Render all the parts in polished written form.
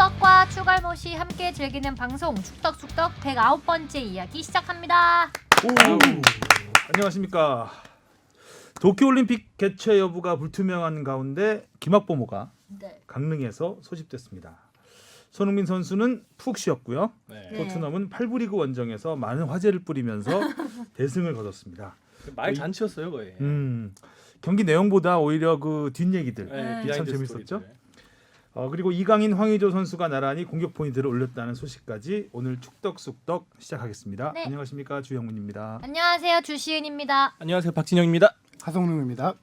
축덕과 추갈못이 함께 즐기는 방송 축덕숙덕 109번째 이야기 시작합니다. 안녕하십니까. 도쿄올림픽 개최 여부가 불투명한 가운데 김학범호가 네. 강릉에서 소집됐습니다. 손흥민 선수는 푹 쉬었고요. 네. 토트넘은 8부 리그 원정에서 많은 화제를 뿌리면서 대승을 거뒀습니다. 말 잔치였어요 거의. 경기 내용보다 오히려 그 뒷얘기들 네, 참 비하인드 재밌었죠. 스토리들. 그리고 이강인, 황의조 선수가 나란히 공격 포인트를 올렸다는 소식까지 오늘 축덕숙덕 시작하겠습니다. 네. 안녕하십니까, 주영문입니다. 안녕하세요, 주시은입니다. 안녕하세요 박진영입니다. 하성룡입니다.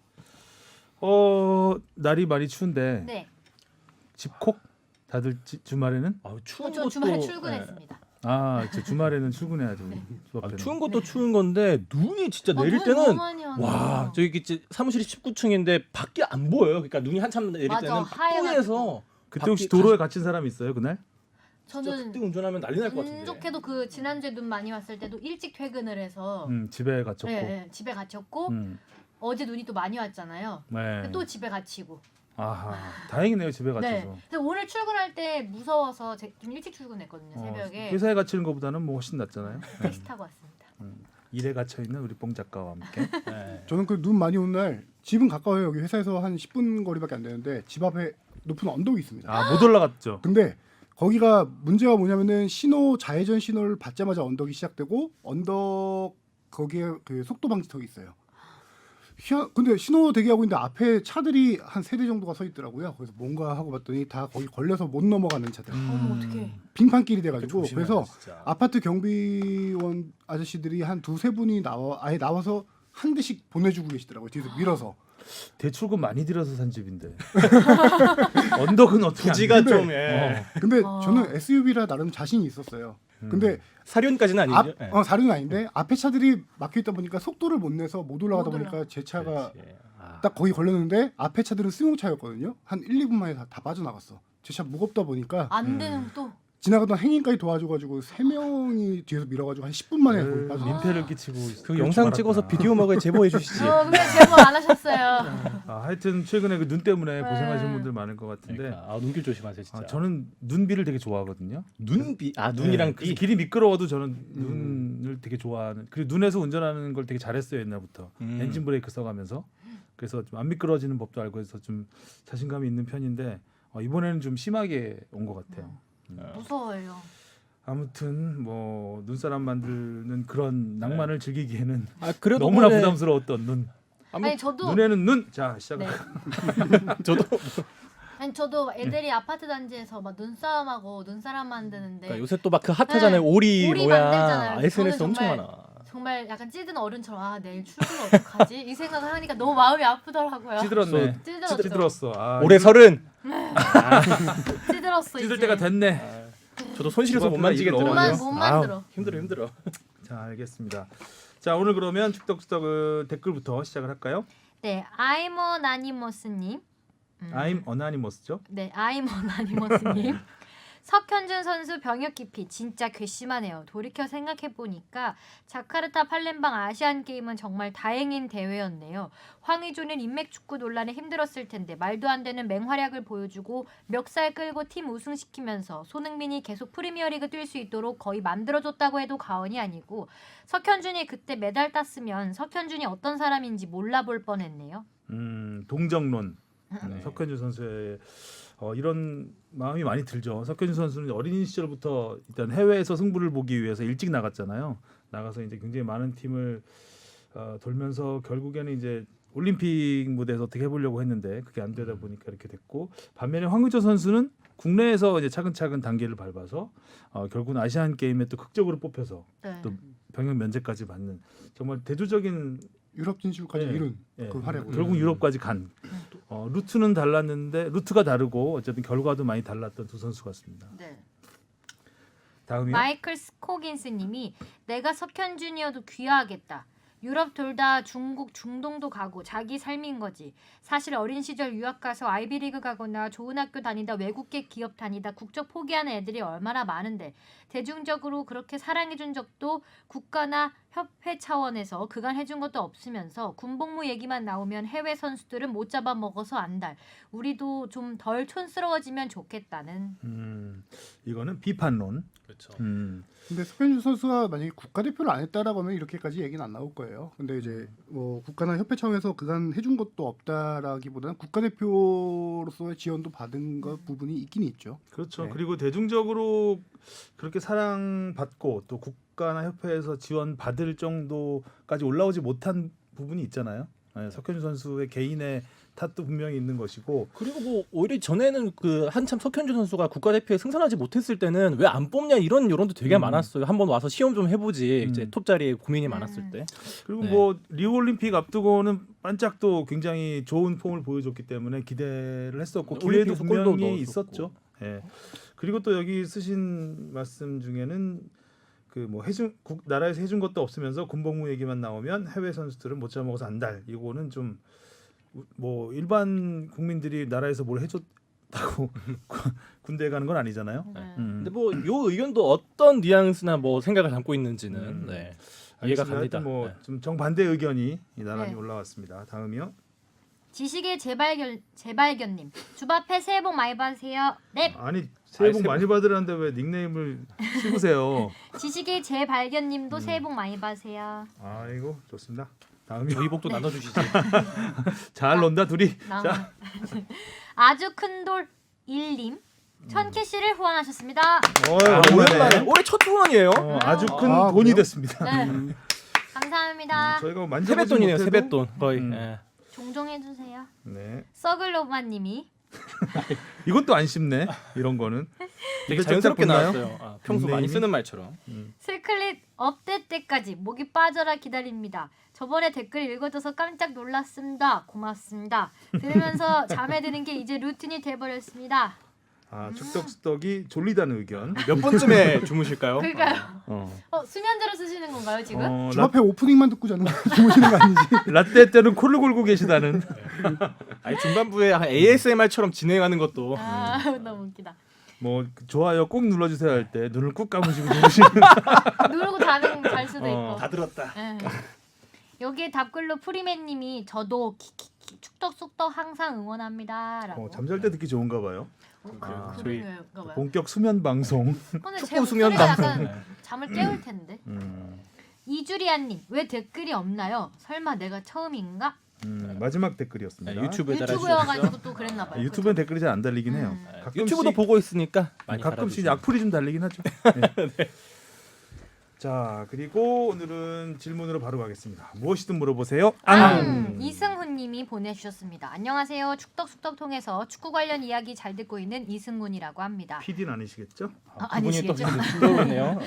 날이 많이 추운데 네, 집콕 다들 주말에는 추운 저 것도 주말에 출근했습니다. 주말에는 출근해야죠. 수업 때는. 추운 것도 추운 건데 눈이 진짜 내릴 눈이 너무 때는 많이 와요. 와 저기 사무실이 19층인데 밖이 안 보여요. 그러니까 눈이 한참 내릴 맞아, 때는 하얘가지고. 뚱해서 그때 혹시 도로에 갇힌 사람 있어요 그날? 진짜 저는 그때 운전하면 난리 날 것 같은데. 운 좋게도 그 지난주에 눈 많이 왔을 때도 일찍 퇴근을 해서 집에 갇혔고. 집에 갇혔고 음, 어제 눈이 또 많이 왔잖아요. 네. 또 집에 갇히고. 아하, 다행이네요 집에 갇혀서. 네. 그래서 오늘 출근할 때 무서워서 좀 일찍 출근했거든요. 새벽에 회사에 갇히는 것보다는 뭐 훨씬 낫잖아요. 택시 타고 왔습니다. 일에 갇혀 있는 우리 뽕 작가와 함께. 네. 저는 그 눈 많이 온 날 집은 가까워요. 여기 회사에서 한 10분 거리밖에 안 되는데 집 앞에 높은 언덕이 있습니다. 못 올라갔죠. 근데 거기가 문제가 뭐냐면은 좌회전 신호를 받자마자 언덕이 시작되고 언덕 거기에 그 속도 방지턱이 있어요. 근데 신호 대기하고 있는데 앞에 차들이 한 3대 정도가 서 있더라고요. 그래서 뭔가 하고 봤더니 다 거기 걸려서 못 넘어가는 차들. 어머 어떡해. 빙판길이 돼가지고 조심해야 그래서 돼, 진짜. 아파트 경비원 아저씨들이 한 2-3분이 아예 나와서 한 대씩 보내주고 계시더라고요. 뒤에서 밀어서. 대출금 많이 들여서 산 집인데. 언덕은 어떻게 부지가 안 돼? 좀 예. 근데 아. 저는 SUV라 나름 자신이 있었어요. 근데 사륜까지는 아니죠. 예. 사륜은 아닌데 앞에 차들이 막혀 있다 보니까 속도를 못 내서 못 올라가다 못 보니까 제 차가 그렇지. 아. 딱 거기 걸렸는데 앞에 차들은 승용차였거든요. 한 1-2분 만에 다 빠져나갔어. 제 차 무겁다 보니까 안 되는 또 지나가던 행인까지 도와줘가지고 3명이 뒤에서 밀어가지고 한 10분 만에 거기 빠져. 민폐를 끼치고 그 영상 찍어서 비디오 먹에 제보해 주시지. 근데 제보 안 하셨어요. 하여튼 최근에 그 눈 때문에 네. 고생하시는 분들 많을 것 같은데 그러니까. 눈길 조심하세요 진짜. 저는 눈비를 되게 좋아하거든요. 눈비 눈이랑 그래서 비. 길이 미끄러워도 저는 눈을 되게 좋아하는. 그리고 눈에서 운전하는 걸 되게 잘했어요 옛날부터. 엔진 브레이크 써가면서. 그래서 좀 안 미끄러지는 법도 알고 해서 좀 자신감이 있는 편인데 이번에는 좀 심하게 온 것 같아요. 무서워요. 아무튼 뭐 눈사람 만드는 그런 낭만을 즐기기에는 그래도 너무나 원래 부담스러웠던 눈. 아니 저도 눈에는 눈. 자 시작. 네. 저도 애들이 아파트 단지에서 막 눈싸움하고 눈사람 만드는데 그러니까 요새 또 막 그 핫하잖아요. 오리 오리 모양 만들잖아요. SNS 저는 엄청 정말 많아. 정말 약간 찌든 어른처럼 내일 출근 어떡하지? 이 생각을 하니까 너무 마음이 아프더라고요. 찌들었네. 찌들었죠. 찌들었어. 올해 30. 찌들었어 찌들 이제. 때가 됐네. 저도 손실해서 못 누가 만지겠더라고요. 못 만들어. 힘들어. 자 알겠습니다. 자 오늘 그러면 축덕수덕 댓글부터 시작을 할까요? 네, I'm Anonymous님. I'm Anonymous죠? 네, I'm Anonymous님. 석현준 선수 병역 기피 진짜 괘씸하네요. 돌이켜 생각해 보니까 자카르타 팔렘방 아시안 게임은 정말 다행인 대회였네요. 황의조는 인맥 축구 논란에 힘들었을 텐데 말도 안 되는 맹활약을 보여주고 멱살 끌고 팀 우승시키면서 손흥민이 계속 프리미어리그 뛸 수 있도록 거의 만들어줬다고 해도 과언이 아니고 석현준이 그때 메달 땄으면 석현준이 어떤 사람인지 몰라볼 뻔했네요. 동정론. 네. 석현준 선수의 이런 마음이 많이 들죠. 석현준 선수는 어린 시절부터 일단 해외에서 승부를 보기 위해서 일찍 나갔잖아요. 나가서 이제 굉장히 많은 팀을 돌면서 결국에는 이제 올림픽 무대에서 어떻게 해보려고 했는데 그게 안 되다 보니까 이렇게 됐고, 반면에 황의조 선수는 국내에서 이제 차근차근 단계를 밟아서 결국은 아시안 게임에 또 극적으로 뽑혀서 네. 또 병역 면제까지 받는 정말 대조적인 유럽 진출까지 이룬 예, 그 활약을. 결국 유럽까지 간. 루트는 달랐는데 루트가 다르고 어쨌든 결과도 많이 달랐던 두 선수 같습니다. 네. 다음이요. 마이클 스코긴스님이 내가 석현준이어도 귀화하겠다. 유럽 돌다 중국, 중동도 가고 자기 삶인 거지. 사실 어린 시절 유학 가서 아이비리그 가거나 좋은 학교 다니다 외국계 기업 다니다 국적 포기하는 애들이 얼마나 많은데 대중적으로 그렇게 사랑해준 적도 국가나 협회 차원에서 그간 해준 것도 없으면서 군복무 얘기만 나오면 해외 선수들은 못 잡아먹어서 안달. 우리도 좀 덜 촌스러워지면 좋겠다는. 이거는 비판론. 그렇죠. 근데 석현준 선수가 만약에 국가대표를 안 했다라고 하면 이렇게까지 얘기는 안 나올 거예요. 근데 이제 뭐 국가나 협회 차원에서 그간 해준 것도 없다라기보다는 국가대표로서의 지원도 받은 것 부분이 있긴 있죠. 그렇죠. 네. 그리고 대중적으로 그렇게 사랑받고 또 국가나 협회에서 지원 받을 정도까지 올라오지 못한 부분이 있잖아요. 네, 석현준 선수의 개인의 탓도 분명히 있는 것이고. 그리고 뭐 오히려 전에는 그 한참 석현준 선수가 국가대표에 승선하지 못했을 때는 왜 안 뽑냐 이런 여론도 되게 많았어요. 한번 와서 시험 좀 해보지. 이제 톱 자리에 고민이 많았을 때. 그리고 네. 뭐 리우 올림픽 앞두고는 반짝도 굉장히 좋은 폼을 보여줬기 때문에 기대를 했었고 기회도 올림픽에서 골도 분명히 넣어줬고. 있었죠. 예. 그리고 또 여기 쓰신 말씀 중에는 그 뭐 해준 나라에서 해준 것도 없으면서 군복무 얘기만 나오면 해외 선수들은 못 잡아먹어서 안달. 이거는 좀 뭐 일반 국민들이 나라에서 뭘 해줬다고 군대에 가는 건 아니잖아요. 네. 근데 뭐 요 의견도 어떤 뉘앙스나 뭐 생각을 담고 있는지는 네. 이해가 알겠습니다. 갑니다. 하여튼 뭐 네. 좀 정반대 의견이 나란히 네. 올라왔습니다. 다음이요. 지식의 재발견님. 주바페 새해 복 많이 받으세요. 네. 아니 새해 복 새해 많이 받으라는데 왜 닉네임을 씹으세요? 지식의 재발견님도 새해 복 많이 받으세요. 아이고 좋습니다. 다음이요. 저희 복도 나눠주시지. 잘 논다 둘이. 자. 아주 큰돌 1님 1000캐시를 후원하셨습니다. 오랜만에 올해 첫 후원이에요. 아주 큰 아, 돈이 그래요? 됐습니다. 네. 감사합니다. 저희가 만져보지 세뱃돈이네요. 못해도 세뱃돈 거의. 음. 예. 종종 해주세요. 네. 썩을로마님이 이것도 안 씹네. 이런 거는. 되게 입에 자연스럽게 짝짝 붙나요? 나왔어요. 아, 평소 많이 닉네임이? 쓰는 말처럼. 슬클릿 업데이트 때까지 목이 빠져라 기다립니다. 저번에 댓글 읽어줘서 깜짝 놀랐습니다. 고맙습니다. 들으면서 잠에 드는 게 이제 루틴이 돼버렸습니다. 아 축덕수덕이 졸리다는 의견. 몇 번쯤에 주무실까요? 그러니까요. 어. 수면제로 쓰시는 건가요 지금? 주합회 오프닝만 듣고 자는 주무시는 거 아니지? 라떼 때는 코를 골고 계시다는. 아니 중반부에 ASMR처럼 진행하는 것도 아 너무 웃기다. 뭐 좋아요 꼭 눌러주세요 할 때 눈을 꾹 감으시고 주무시는. 누르고 자는 잘 수도 있고. 다 들었다. 예. 여기에 답글로 프리맨님이 저도 키키키 축덕숙덕 항상 응원합니다라고. 잠잘 때 듣기 좋은가 봐요. 그런 저희 거인가 봐요. 본격 수면 방송. 근데 제 축구 수면 목소리가 방송. 약간 잠을 깨울 텐데. 이주리아님 왜 댓글이 없나요? 설마 내가 처음인가? 마지막 댓글이었습니다. 네, 유튜브에 유튜브여가지고 또 그랬나 봐요. 유튜브엔 댓글이 잘 안 달리긴 해요. 가끔씩, 유튜브도 보고 있으니까 많이 가끔씩 달아주시면. 악플이 좀 달리긴 하죠. 네. 자 그리고 오늘은 질문으로 바로 가겠습니다. 무엇이든 물어보세요. 이승훈님이 보내주셨습니다. 안녕하세요. 축덕숙덕 통해서 축구 관련 이야기 잘 듣고 있는 이승훈이라고 합니다. PD는 아니시겠죠? 그분이 또 아니시겠죠? 들어오네요.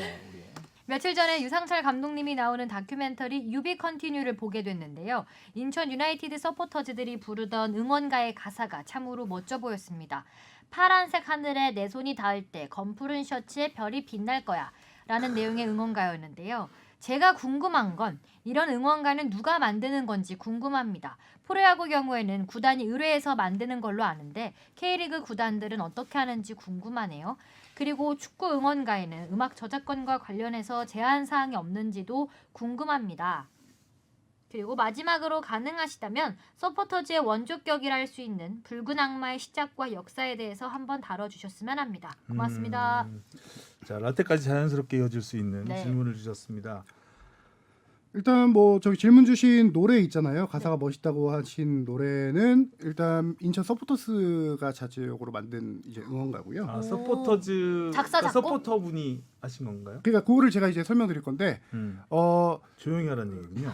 며칠 전에 유상철 감독님이 나오는 다큐멘터리 유비 컨티뉴를 보게 됐는데요. 인천 유나이티드 서포터즈들이 부르던 응원가의 가사가 참으로 멋져 보였습니다. 파란색 하늘에 내 손이 닿을 때 검푸른 셔츠에 별이 빛날 거야 라는 내용의 응원가였는데요. 제가 궁금한 건 이런 응원가는 누가 만드는 건지 궁금합니다. 프로야구 경우에는 구단이 의뢰해서 만드는 걸로 아는데 K리그 구단들은 어떻게 하는지 궁금하네요. 그리고 축구 응원가에는 음악 저작권과 관련해서 제한 사항이 없는지도 궁금합니다. 그리고 마지막으로 가능하시다면 서포터즈의 원조격이라 할 수 있는 붉은 악마의 시작과 역사에 대해서 한번 다뤄주셨으면 합니다. 고맙습니다. 자 라떼까지 자연스럽게 이어질 수 있는 네. 질문을 주셨습니다. 일단 뭐 저기 질문 주신 노래 있잖아요. 가사가 멋있다고 하신 노래는 일단 인천 서포터스가 자체적으로 만든 이제 응원가고요. 아 서포터즈 작사, 작곡? 서포터 분이 하신 건가요? 그러니까 그거를 제가 이제 설명드릴 건데 조용히 하라는 얘기군요.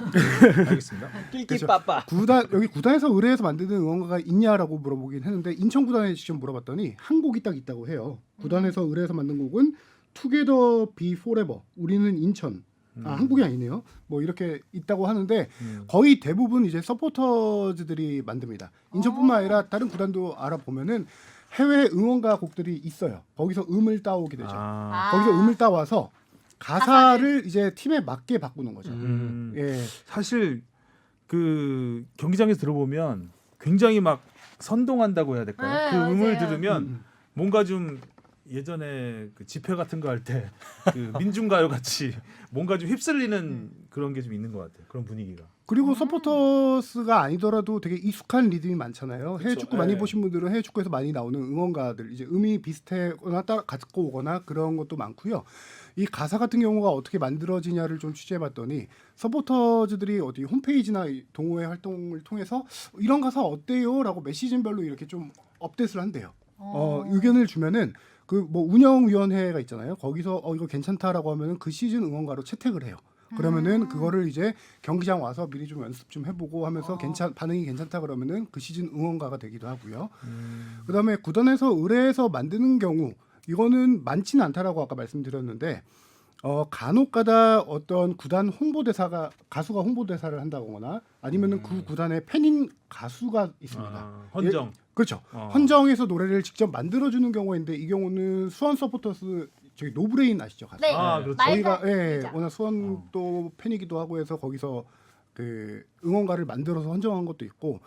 알겠습니다. 낄끼빠빠. 구단 여기 구단에서 의뢰해서 만드는 응원가가 있냐라고 물어보긴 했는데 인천 구단에 직접 물어봤더니 한 곡이 딱 있다고 해요. 구단에서 의뢰해서 만든 곡은 Together Be Forever. 우리는 인천. 한국이 아니네요. 뭐 이렇게 있다고 하는데 거의 대부분 이제 서포터즈들이 만듭니다. 인천뿐만 아니라 다른 구단도 알아보면은 해외 응원가 곡들이 있어요. 거기서 음을 따오게 되죠. 거기서 음을 따와서 가사를 이제 팀에 맞게 바꾸는 거죠. 예. 사실 그 경기장에서 들어보면 굉장히 막 선동한다고 해야 될까요? 네, 그 음을 맞아요. 들으면 뭔가 좀 예전에 그 집회 같은 거 할 때 그 민중가요 같이 뭔가 좀 휩쓸리는 그런 게 좀 있는 것 같아요. 그런 분위기가. 그리고 서포터스가 아니더라도 되게 익숙한 리듬이 많잖아요. 해외 그쵸. 축구 많이 네. 보신 분들은 해외 축구에서 많이 나오는 응원가들 이제 음이 비슷하거나 따라 갖고 오거나 그런 것도 많고요. 이 가사 같은 경우가 어떻게 만들어지냐를 좀 취재해봤더니 서포터즈들이 어디 홈페이지나 이 동호회 활동을 통해서 이런 가사 어때요?라고 매 시즌별로 이렇게 좀 업데이트를 한대요. 의견을 주면은 그 뭐 운영위원회가 있잖아요. 거기서 이거 괜찮다라고 하면은 그 시즌 응원가로 채택을 해요. 그러면은 그거를 이제 경기장 와서 미리 좀 연습 좀 해보고 하면서 반응이 괜찮다 그러면은 그 시즌 응원가가 되기도 하고요. 그다음에 구단에서 의뢰해서 만드는 경우 이거는 많지는 않다라고 아까 말씀드렸는데 간혹가다 어떤 구단 홍보대사가 가수가 홍보대사를 한다거나 아니면은 그 구단의 팬인 가수가 있습니다. 헌정. 그렇죠. 헌정에서 노래를 직접 만들어주는 경우가 있는데 이 경우는 수원 서포터스 저기 노브레인 아시죠? 가수. 네. 그렇죠. 저희가 기자. 워낙 수원 또 팬이기도 하고 해서 거기서 그 응원가를 만들어서 헌정한 것도 있고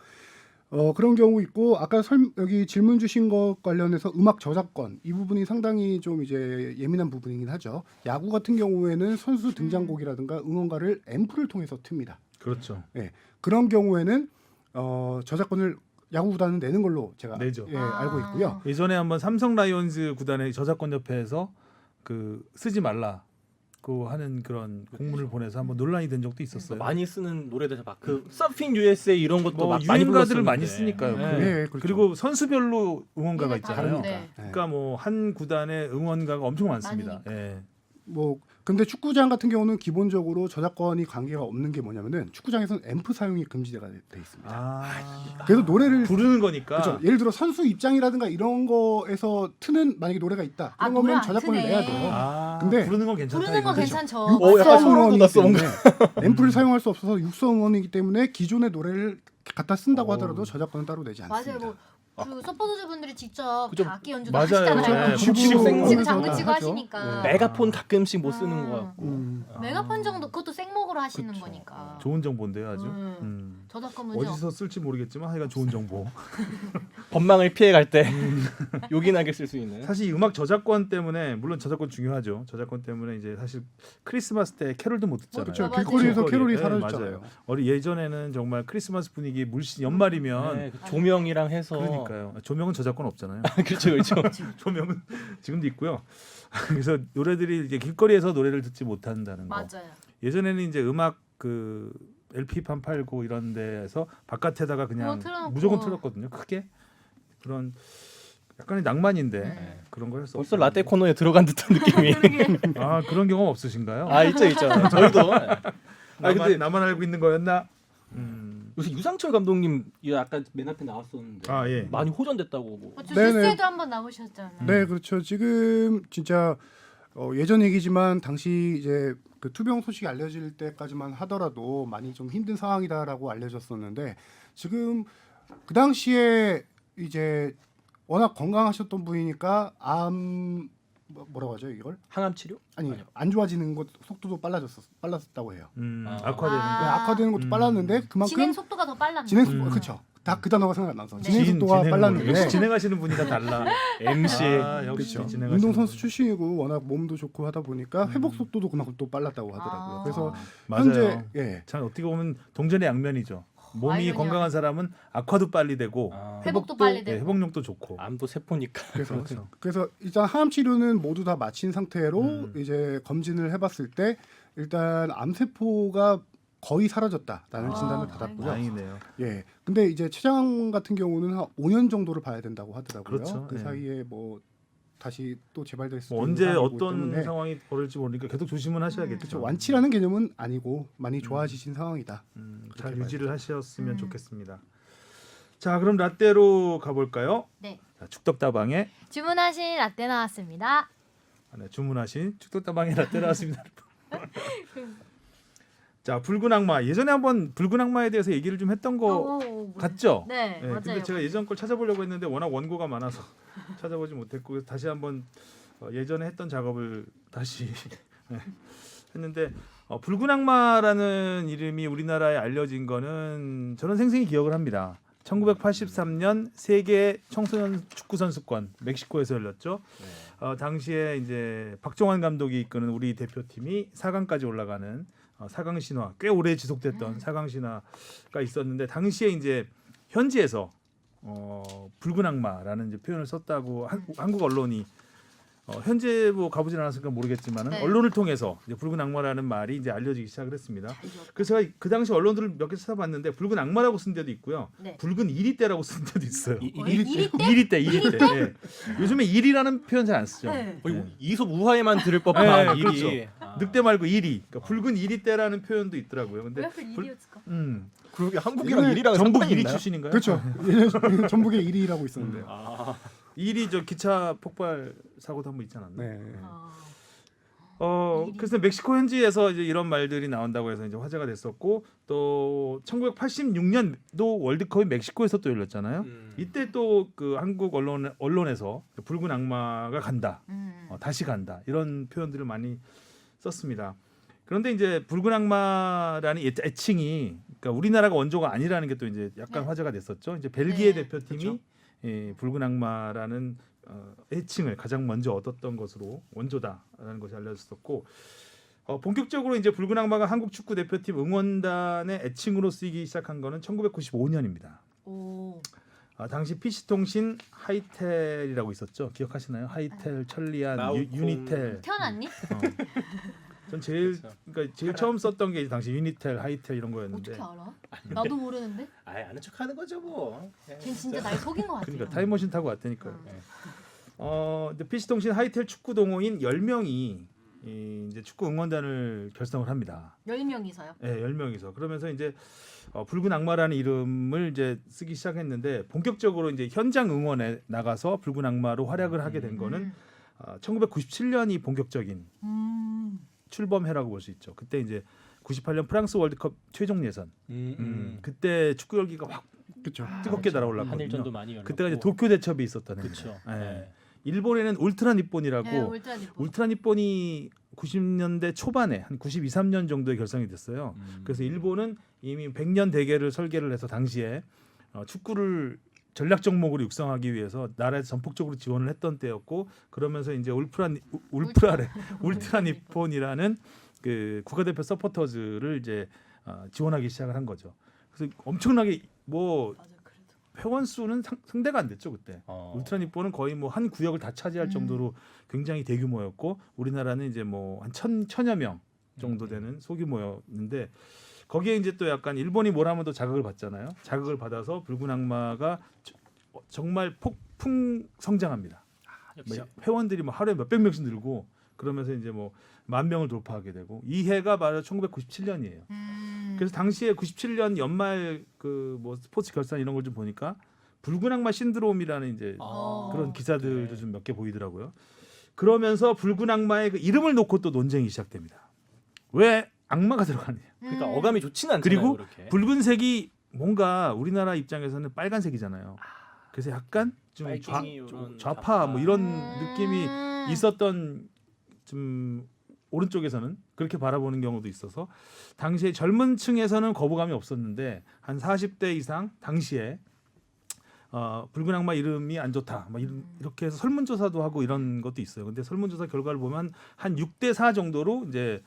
그런 경우 있고 아까 여기 질문 주신 것 관련해서 음악 저작권 이 부분이 상당히 좀 이제 예민한 부분이긴 하죠. 야구 같은 경우에는 선수 등장곡이라든가 응원가를 앰프를 통해서 틉니다. 그렇죠. 예. 그런 경우에는 저작권을 야구 구단은 내는 걸로 제가 내죠. 알고 있고요. 예전에 한번 삼성 라이온즈 구단의 저작권 협회에서 그 쓰지 말라고 하는 그런 공문을 보내서 한번 논란이 된 적도 있었어요. 많이 쓰는 노래들 막그 서핑 USA 이런 것도 뭐 막 많이 유행가들을 불렀었는데. 많이 쓰니까요. 네. 네, 그렇죠. 그리고 선수별로 응원가가 네, 있잖아요. 다른데. 네. 그러니까 뭐 한 구단의 응원가가 엄청 많습니다. 많으니까. 예. 뭐 근데 축구장 같은 경우는 기본적으로 저작권이 관계가 없는 게 뭐냐면은 축구장에서는 앰프 사용이 금지가 돼 있습니다. 그래서 노래를 부르는 거니까. 그렇죠. 예를 들어 선수 입장이라든가 이런 거에서 트는 만약에 노래가 있다. 그런 노래 거면 안 저작권을 트네. 내야 돼요. 근데 부르는 건 괜찮다. 부르는 거 이거죠. 괜찮죠. 약간 육성 소름 응원이기 돋았어, 때문에 앰프를 사용할 수 없어서 육성 응원이기 때문에 기존의 노래를 갖다 쓴다고 하더라도 저작권은 따로 내지 않습니다. 맞아요. 그 서포터즈 분들이 직접 그죠. 다 악기 연주도 맞아요. 하시잖아요. 네, 지금 지금 생목에서 장구 다 치고 하죠. 하시니까. 네. 메가폰 가끔씩 못 쓰는 것 같고. 메가폰 정도 그것도 생목으로 하시는 거니까. 좋은 정보인데요, 아주. 저작권 문제. 어디서 쓸지 모르겠지만 하여간 좋은 정보. 법망을 피해갈 때 요긴하게 쓸 수 있는. 사실 이 음악 저작권 때문에 물론 저작권 중요하죠. 저작권 때문에 이제 사실 크리스마스 때 캐롤도 못 듣잖아요. 그렇죠. 맞아요. 길거리에서 길거리. 캐롤이 네, 사라졌잖아요. 맞아요. 예전에는 정말 크리스마스 분위기 물씬 연말이면 네, 그 조명이랑 해서. 그러니까요. 조명은 저작권 없잖아요. 그렇죠, 그렇죠. 조명은 지금도 있고요. 그래서 노래들이 이제 길거리에서 노래를 듣지 못한다는 거. 맞아요. 예전에는 이제 음악 그 LP판 팔고 이런 데에서 바깥에다가 그냥 틀어놓고. 무조건 틀었거든요. 크게 그런 약간의 낭만인데 네. 그런 걸 할 수 벌써 없어요. 라떼 코너에 들어간 듯한 느낌이. 아 그런 경험 없으신가요? 아 있죠, 있죠. 저희도. 나만 알고 있는 거였나? 요새 유상철 감독님 이 아까 맨 앞에 나왔었는데 아, 예. 많이 호전됐다고. 뭐. 저 뉴스에도 한번 나오셨잖아요. 네, 그렇죠. 지금 진짜 예전 얘기지만 당시 이제 그 투병 소식이 알려질 때까지만 하더라도 많이 좀 힘든 상황이다라고 알려졌었는데 지금 그 당시에 이제 워낙 건강하셨던 분이니까 뭐라고 하죠 이걸? 항암 치료? 아니 안 좋아지는 것 속도도 빨랐다고 해요. 악화되는 아. 거. 악화되는 것도 빨랐는데 그만큼 진행 속도가 더 빨랐네. 진행 속도 그렇죠. 다 그 단어가 생각 안 나서 진행 진, 속도가 진행은 빨랐는데 역시 진행하시는 분이 다 달라. MC. 역시 그렇죠. 진행하시는 운동 선수 분. 출신이고 워낙 몸도 좋고 하다 보니까 회복 속도도 그만큼 또 빨랐다고 하더라고요. 아. 그래서 맞아요. 현재 예. 참 어떻게 보면 동전의 양면이죠. 몸이 아이러니하네. 건강한 사람은 악화도 빨리 되고 회복도 빨리 되고. 회복력도 좋고. 암도 세포니까. 그래서 일단 항암 치료는 모두 다 마친 상태로 이제 검진을 해봤을 때 일단 암세포가 거의 사라졌다라는 진단을 받았고요. 다행이네요. 예. 근데 이제 췌장 같은 경우는 한 5년 정도를 봐야 된다고 하더라고요. 그렇죠. 그 예. 사이에 뭐 다시 또 재발될 수도 뭐 있는 언제 상황이기 어떤 때문에 상황이 벌어질지 모르니까 계속 조심은 하셔야겠죠. 그렇죠. 완치라는 개념은 아니고 많이 좋아지신 상황이다. 잘 그렇게 유지를 봐야죠. 하셨으면 좋겠습니다. 자, 그럼 라떼로 가볼까요? 네. 자, 축덕다방에 주문하신 라떼 나왔습니다. 주문하신 축덕다방에 라떼 나왔습니다. 자, 붉은 악마. 예전에 한번 붉은 악마에 대해서 얘기를 좀 했던 거 같죠? 네, 맞아요. 근데 제가 예전 걸 찾아보려고 했는데 워낙 원고가 많아서 찾아보지 못했고 그래서 다시 한번 예전에 했던 작업을 다시 했는데 붉은 악마라는 이름이 우리나라에 알려진 거는 저는 생생히 기억을 합니다. 1983년 세계 청소년 축구 선수권 멕시코에서 열렸죠. 당시에 이제 박종환 감독이 이끄는 우리 대표팀이 4강까지 올라가는 4강 신화, 꽤 오래 지속됐던 4강 신화가 있었는데 당시에 이제 현지에서 붉은 악마라는 이제 표현을 썼다고 한국 언론이 현재 뭐 가보진 않았으니까 모르겠지만은 네. 언론을 통해서 이제 붉은 악마라는 말이 이제 알려지기 시작을 했습니다. 그래서 제가 그 당시 언론들을 몇 개 찾아봤는데 붉은 악마라고 쓴 데도 있고요. 네. 붉은 이리떼라고 쓴 데도 있어요. 이리떼? 이리떼. 예. 요즘에 일이라는 표현 잘 안 쓰죠. 네. 예. 이솝 우화에만 들을 법한 네, 일이. 그렇죠. 늑대 말고 이리. 그러니까 붉은 이리떼라는 표현도 있더라고요. 근데 왜 하필 일이었을까? 그러게 한국이랑 일이랑 전북 상관이 이리 있나요? 출신인가요? 그렇죠. 예전에 전북에 1위라고 있었는데. 아, 이리 저 기차 폭발 사고도 한번 있지 않았나? 네. 이리. 그래서 멕시코 현지에서 이제 이런 말들이 나온다고 해서 이제 화제가 됐었고 또 1986년도 월드컵이 멕시코에서 또 열렸잖아요. 이때 또 그 한국 언론에서 붉은 악마가 간다, 다시 간다 이런 표현들을 많이 썼습니다. 그런데 이제 붉은 악마라는 애칭이 그러니까 우리나라가 원조가 아니라는 게 또 이제 약간 네. 화제가 됐었죠. 이제 벨기에 네. 대표팀이 그렇죠. 붉은 악마라는 애칭을 가장 먼저 얻었던 것으로 원조다라는 것이 알려졌었고 본격적으로 이제 붉은 악마가 한국 축구 대표팀 응원단의 애칭으로 쓰이기 시작한 거는 1995년입니다. 오. 당시 PC통신 하이텔이라고 있었죠. 기억하시나요? 하이텔, 천리안, 나우콤. 유니텔. 태어났니? 전 제일 그렇죠. 그러니까 제일 처음 썼던 게 당시 유니텔, 하이텔 이런 거였는데. 어떻게 알아? 나도 모르는데. 아예 아는 척하는 거죠 뭐. 걘 진짜 날 속인 것 같아요. 그러니까 타임머신 타고 왔다니까요. 어. 근데 PC통신 하이텔 축구 동호인 10명이 이제 축구 응원단을 결성을 합니다. 10명이서요. 네, 10명이서. 그러면서 이제 붉은 악마라는 이름을 이제 쓰기 시작했는데 본격적으로 이제 현장 응원에 나가서 붉은 악마로 활약을 하게 된 거는 1997년이 본격적인 출범해라고 볼 수 있죠. 그때 이제 98년 프랑스 월드컵 최종 예선. 그때 축구 열기가 확 그렇죠. 뜨겁게 한일전도 날아올랐거든요. 많이 열렸고. 그때가 이제 도쿄 대첩이 있었다는 그렇죠. 거예요. 예. 네. 일본에는 울트라 니폰이라고 네, 울트라니폰. 울트라 니폰이 90년대 초반에 한 92, 3년 정도에 결성이 됐어요. 그래서 일본은 이미 100년 대계를 설계를 해서 당시에 축구를 전략 종목으로 육성하기 위해서 나라에서 전폭적으로 지원을 했던 때였고 그러면서 이제 울트라 니폰이라는 그 국가대표 서포터즈를 이제 지원하기 시작을 한 거죠. 그래서 엄청나게 뭐 맞아, 그래도. 회원 수는 상대가 안 됐죠 그때. 울트라 니폰은 거의 뭐 한 구역을 다 차지할 정도로 굉장히 대규모였고 우리나라는 이제 뭐 한 천여 명 정도 되는 소규모였는데 거기에 이제 또 약간 일본이 뭘 하면 또 자극을 받잖아요. 자극을 받아서 붉은 악마가 정말 폭풍 성장합니다. 역시 회원들이 뭐 하루에 몇백 명씩 늘고 그러면서 이제 뭐 10,000명을 돌파하게 되고 이 해가 바로 1997년이에요. 그래서 당시에 97년 연말 그 뭐 스포츠 결산 이런 걸 좀 보니까 붉은 악마 신드롬이라는 이제 그런 기사들도 좀 몇 개 보이더라고요. 그러면서 붉은 악마의 그 이름을 놓고 또 논쟁이 시작됩니다. 왜 악마가 들어가느냐? 그러니까 어감이 좋지는 않잖아요. 그리고 그렇게. 붉은색이 뭔가 우리나라 입장에서는 빨간색이잖아요. 그래서 약간 좀 빨갱이 이런 좌파 뭐 이런 느낌이 있었던 좀 오른쪽에서는 그렇게 바라보는 경우도 있어서 당시에 젊은 층에서는 거부감이 없었는데 한 40대 이상 당시에 붉은 악마 이름이 안 좋다 막 이렇게 해서 설문조사도 하고 이런 것도 있어요. 근데 설문조사 결과를 보면 한 6대4 정도로 이제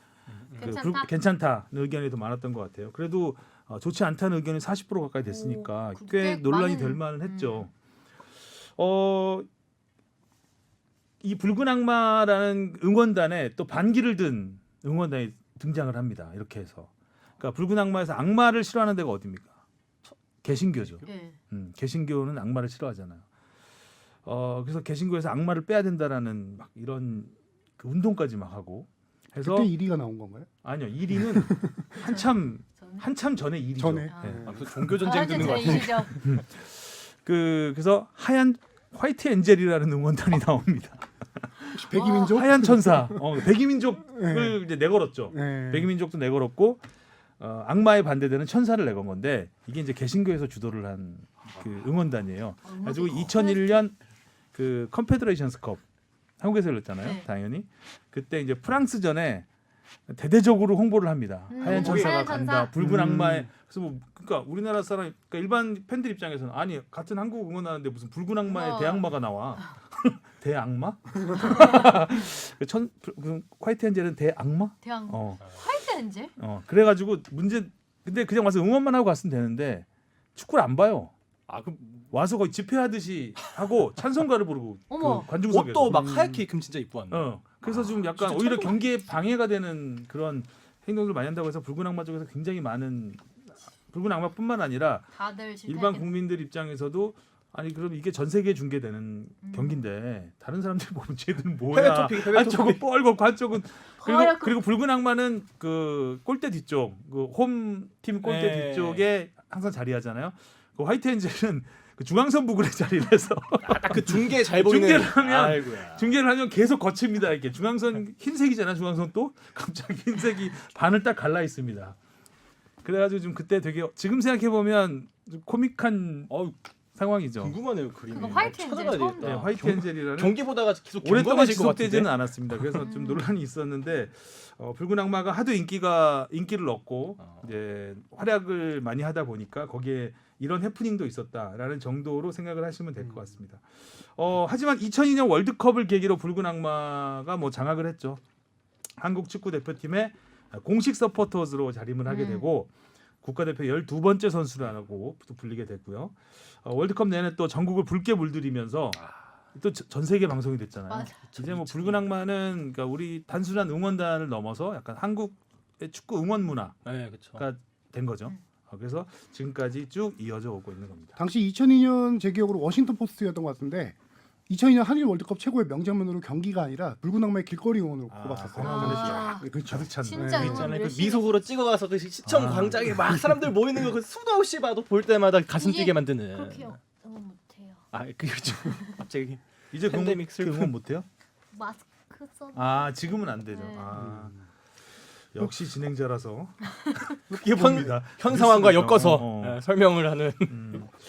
괜찮다는 의견이 더 많았던 것 같아요. 그래도 좋지 않다는 의견이 40% 가까이 됐으니까 오, 꽤 그때 논란이 많은- 될 만은 했죠. 이 붉은 악마라는 응원단에 또 반기를 든 응원단이 등장을 합니다. 이렇게 해서 그러니까 붉은 악마에서 악마를 싫어하는 데가 어디입니까? 개신교죠. 네. 개신교는 악마를 싫어하잖아요. 그래서 개신교에서 악마를 빼야 된다라는 막 이런 그 운동까지 막 하고 해서 그때 1위가 나온 건가요? 아니요 1위는 한참 전에 일이죠. 전에. 네. 무슨 종교 전쟁 듣는 것 같아요. 일이죠. 그래서 화이트 엔젤이라는 응원단이 나옵니다. 혹시 백이민족? 하얀 천사, 백이민족을 이제 내걸었죠. 네. 백이민족도 내걸었고 악마에 반대되는 천사를 내건 건데 이게 이제 개신교에서 주도를 한 그 응원단이에요. 그래가지고 2001년 그 컨페더레이션스컵 한국에서 열렸잖아요. 네. 당연히 그때 이제 프랑스전에 대대적으로 홍보를 합니다. 하얀 천사가 하얀 천사. 간다. 붉은 음. 악마의 그래서 뭐 그러니까 우리나라 사람 그러니까 일반 팬들 입장에서는 아니 같은 한국 응원하는데 무슨 붉은 악마의 대악마가 나와. 대악마? 그 화이트 엔젤은 대악마? 대왕 어. 화이트 엔젤? 그래가지고 근데 그냥 와서 응원만 하고 갔으면 되는데 축구를 안 봐요. 아, 그 와서 거의 집회하듯이 하고 찬송가를 부르고 어머. 그 관중석에서. 옷도 막 하얗게 금 진짜 입고 왔네. 그래서 좀 약간 진짜 오히려 참고. 경기에 방해가 되는 그런 행동을 많이 한다고 해서 붉은 악마 쪽에서 굉장히 많은 붉은 악마뿐만 아니라 다들 일반 국민들 입장에서도 아니 그럼 이게 전 세계에 중계되는 경기인데 다른 사람들이 보면 쟤들은 뭐야? 해외 토픽, 해외 한쪽은 뻘겋고 한쪽은 허옇고. 그리고 붉은 악마는 그 골대 뒤쪽 그 홈팀 골대 네. 뒤쪽에 항상 자리하잖아요. 그 화이트 엔젤은 그 중앙선 부근에 자리를 해서 딱 그 중계 잘 보이는. 중계를 하면 아이고야. 중계를 하면 계속 거칩니다. 이렇게 중앙선 흰색이잖아. 중앙선 또 갑자기 흰색이 반을 딱 갈라 있습니다. 그래가지고 좀 그때 되게 지금 생각해 보면 좀 코믹한 상황이죠. 궁금하네요 그림이. 그거 화이트 엔젤 찾아봐야 처음 되겠다. 네, 화이트 엔젤이라는 경기 보다가 계속 오랫동안 경건해질 것 같은데. 지속되지는 않았습니다. 그래서 좀 논란이 있었는데 붉은 악마가 하도 인기를 얻고 이제 활약을 많이 하다 보니까 거기에 이런 해프닝도 있었다라는 정도로 생각을 하시면 될 것 같습니다. 하지만 2002년 월드컵을 계기로 붉은 악마가 뭐 장악을 했죠. 한국 축구 대표팀의 공식 서포터즈로 자림을 하게 되고 국가대표 12번째 선수라고 또 불리게 됐고요. 월드컵 내내 또 전국을 붉게 물들이면서 또 전 세계 방송이 됐잖아요. 맞아. 이제 뭐 붉은 악마는 그러니까 우리 단순한 응원단을 넘어서 약간 한국의 축구 응원 문화가 네, 그렇죠. 된 거죠. 그래서 지금까지 쭉 이어져 오고 있는 겁니다. 당시 2002년 제 기억으로 워싱턴 포스트였던 것 같은데 2002년 한일 월드컵 최고의 명장면으로 경기가 아니라 붉은 악마의 길거리 응원으로 꼽았었어요. 아. 네, 그렇죠. 가득 찬. 진짜 네. 응원 있잖아요. 그 열심히 미속으로 찍어가서 그 시청 광장에 막 사람들 모이는 거 그 수도 없이 봐도 볼 때마다 가슴 이게 뛰게 만드는. 그렇게 응원 못해요. 아, 그렇죠. 갑자기 이제 팬데믹 그 슬픔. 응원 못해요? 마스크 써. 지금은 안 되죠. 네. 역시 진행자라서 크게 봅니다. 현 상황과 뉴스에서. 엮어서 설명을 하는.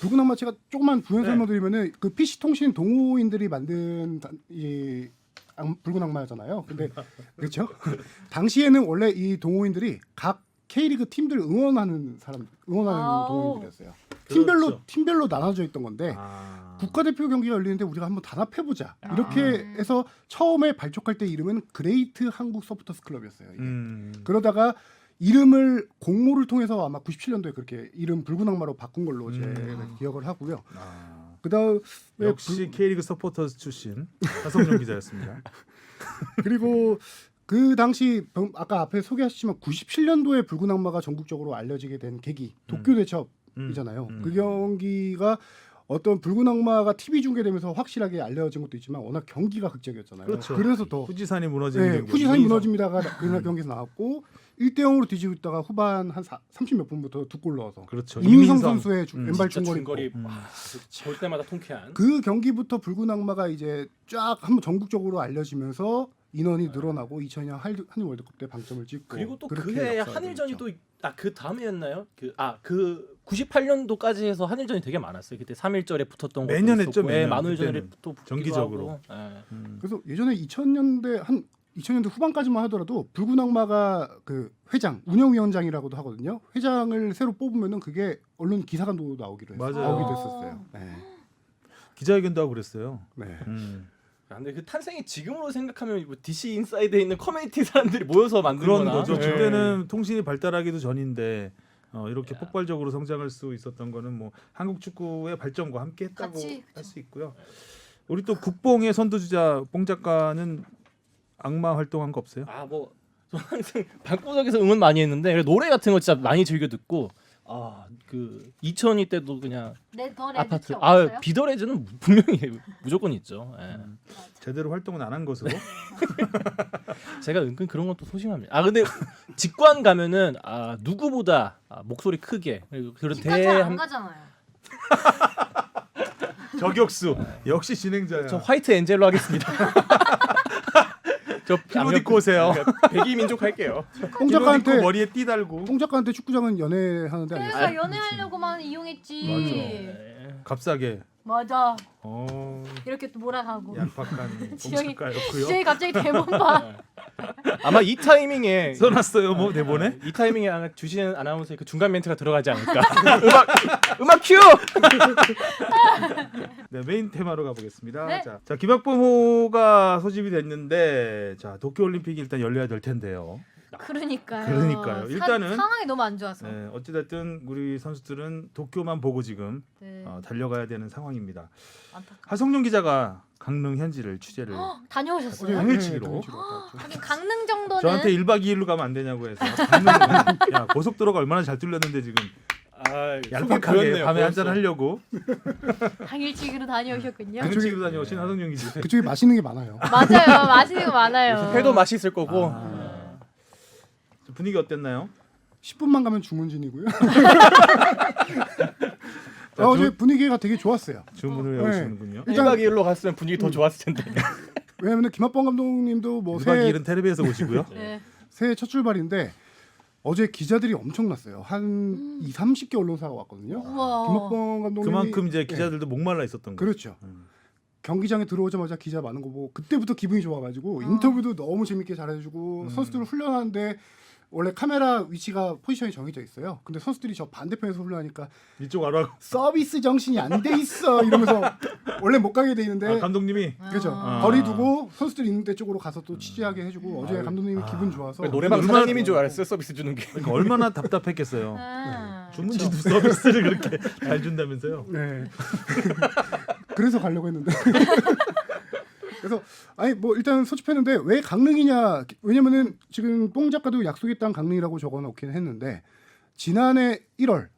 붉은 악마 제가 조금만 부연 설명드리면은 그 PC 통신 동호인들이 만든 이 붉은 악마잖아요. 근데 그렇죠? 당시에는 원래 이 동호인들이 각 K리그 팀들 응원하는 아오. 동호인들이었어요. 그렇죠. 팀별로 나눠져 있던 건데 국가대표 경기가 열리는데 우리가 한번 단합해 보자. 이렇게 해서 처음에 발족할 때 이름은 그레이트 한국 서포터스 클럽이었어요. 이게. 그러다가 이름을 공모를 통해서 아마 97년도에 그렇게 이름 붉은 악마로 바꾼 걸로 제가 기억을 하고요. 그다음 역시 K리그 서포터즈 출신 하성룡 기자였습니다. 그리고 그 당시 아까 앞에 소개하셨지만 97년도에 붉은 악마가 전국적으로 알려지게 된 계기 도쿄 대첩이잖아요. 그 경기가 어떤 붉은 악마가 TV 중계되면서 확실하게 알려진 것도 있지만 워낙 경기가 극적이었잖아요. 그렇죠. 그래서 더 후지산이 무너지는 경기. 후지산이 무너집니다가 그날 경기에서 나왔고 1대0으로 뒤지고 있다가 후반 한 30몇 분부터 두 골 넣어서 그렇죠. 이민성 선수의 왼발 진짜 중거리 중거리 볼 때마다 통쾌한. 그 경기부터 붉은 악마가 이제 쫙 한번 전국적으로 알려지면서 인원이 늘어나고 2002년 한일 월드컵 때 방점을 찍고 그리고 또 그렇게 그해 역사가 한일전이 있죠. 그 다음이었나요? 그 98년도까지 해서 한일전이 되게 많았어요. 그때 3.1절에 붙었던 것도 매년 있었고, 했죠, 매년. 만우절에 그때는. 또 붙기도 정기적으로. 하고. 예. 그래서 예전에 2000년대 후반까지만 하더라도 붉은 악마가 그 회장 운영위원장이라고도 하거든요. 회장을 새로 뽑으면은 그게 언론 기사간도 나오기로 했어요. 맞아요. 나오기도 했었어요. 네. 기자회견도 하고 그랬어요. 네. 근데 그 탄생이 지금으로 생각하면 뭐 DC 인사이드에 있는 커뮤니티 사람들이 모여서 만든 그런 거나. 거죠. 예. 그때는 통신이 발달하기도 전인데 이렇게 야. 폭발적으로 성장할 수 있었던 거는 뭐 한국 축구의 발전과 함께 했다고 같이, 할 수 있고요. 우리 또 국뽕의 선두주자 뽕 작가는 악마 활동한 거 없어요? 뭐 저는 항상 방구석에서 응원 많이 했는데 노래 같은 거 진짜 많이 즐겨 듣고 그 2002 때도 그냥 더 아파트 레드티 없어요? 비더레즈는 분명히 무조건 있죠. 예. 제대로 활동은 안 한 것으로. 제가 은근 그런 것도 소심합니다. 근데 직관 가면은 누구보다 목소리 크게 그리고 그런 직관 잘안 가잖아요. 저격수 역시 진행자야. 저 화이트 엔젤로 하겠습니다. 저 피로디 입고 오세요. 백이 민족 할게요. 뽕 입고 작가한테 머리에 띠 달고. 뽕 작가한테 축구장은 연애하는데 아니에요? 그래서 연애하려고만 이용했지. 값싸게. 맞아. 어, 이렇게 또 몰아가고. 약박한 뽕 지영이- 작가였고요. 지영이 갑자기 대본봐. 아마 이 타이밍에 써놨어요 뭐 대본에. 이 타이밍에 아마 주신 아나운서의 그 중간 멘트가 들어가지 않을까. 음악 큐. 네, 메인 테마로 가보겠습니다. 네. 자, 김학범호가 소집이 됐는데 자 도쿄올림픽이 일단 열려야 될 텐데요. 그러니까요. 일단은 상황이 너무 안 좋아서. 네, 어찌됐든 우리 선수들은 도쿄만 보고 지금 네. 달려가야 되는 상황입니다. 안타깝다. 하성룡 기자가 강릉 현지를 취재를 다녀오셨어요? 당일치기로. 당일치기로 갔다 왔죠. 하긴 강릉 정도는 저한테 1박 2일로 가면 안 되냐고 해서 강릉, 야 고속도로가 얼마나 잘 뚫렸는데 지금 얄팍하게 밤에 한잔 하려고 당일치기로 다녀오셨군요. 당일치기로 다녀오신 하성룡 기자. 그쪽에 맛있는 게 많아요. 맞아요. 맛있는 거 많아요. 회도 맛있을 거고. 분위기 어땠나요? 10분만 가면 주문진이고요. 자, 어제 분위기가 되게 좋았어요. 주문을 네. 외우시는군요. 일단- 1박 2일로 갔으면 분위기 더 좋았을 텐데. 왜냐하면 김학범 감독님도 뭐 1박 새해, 2일은 텔레비에서 보시고요. 네. 새해 첫 출발인데 어제 기자들이 엄청났어요. 한 2, 30개 언론사가 왔거든요. 우와. 김학범 감독님이 그만큼 이제 네, 기자들도 목말라 있었던 거죠. 그렇죠. 경기장에 들어오자마자 기자 많은 거 보고 그때부터 기분이 좋아가지고 어. 인터뷰도 너무 재밌게 잘해주고 선수들을 훈련하는데 원래 카메라 위치가 포지션이 정해져 있어요. 근데 선수들이 저 반대편에서 훈련하니까 이쪽 알아. 서비스 정신이 안 돼 있어 이러면서 원래 못 가게 돼 있는데 감독님이 그렇죠. 아. 거리 두고 선수들 있는 데 쪽으로 가서 또 취재하게 해주고 어제 감독님이 기분 좋아서 노래방 얼마나- 사장님인 줄 알았어요. 서비스 주는 게. 그러니까 얼마나 답답했겠어요. 아. 주문지도 서비스를 그렇게 잘 준다면서요. 네. 그래서 가려고 했는데. 그래서 아니 뭐 일단 소집했는데 왜 강릉이냐? 왜냐면은 지금 뽕 작가도 약속의 땅 강릉이라고 적어놓긴 했는데 지난해 1월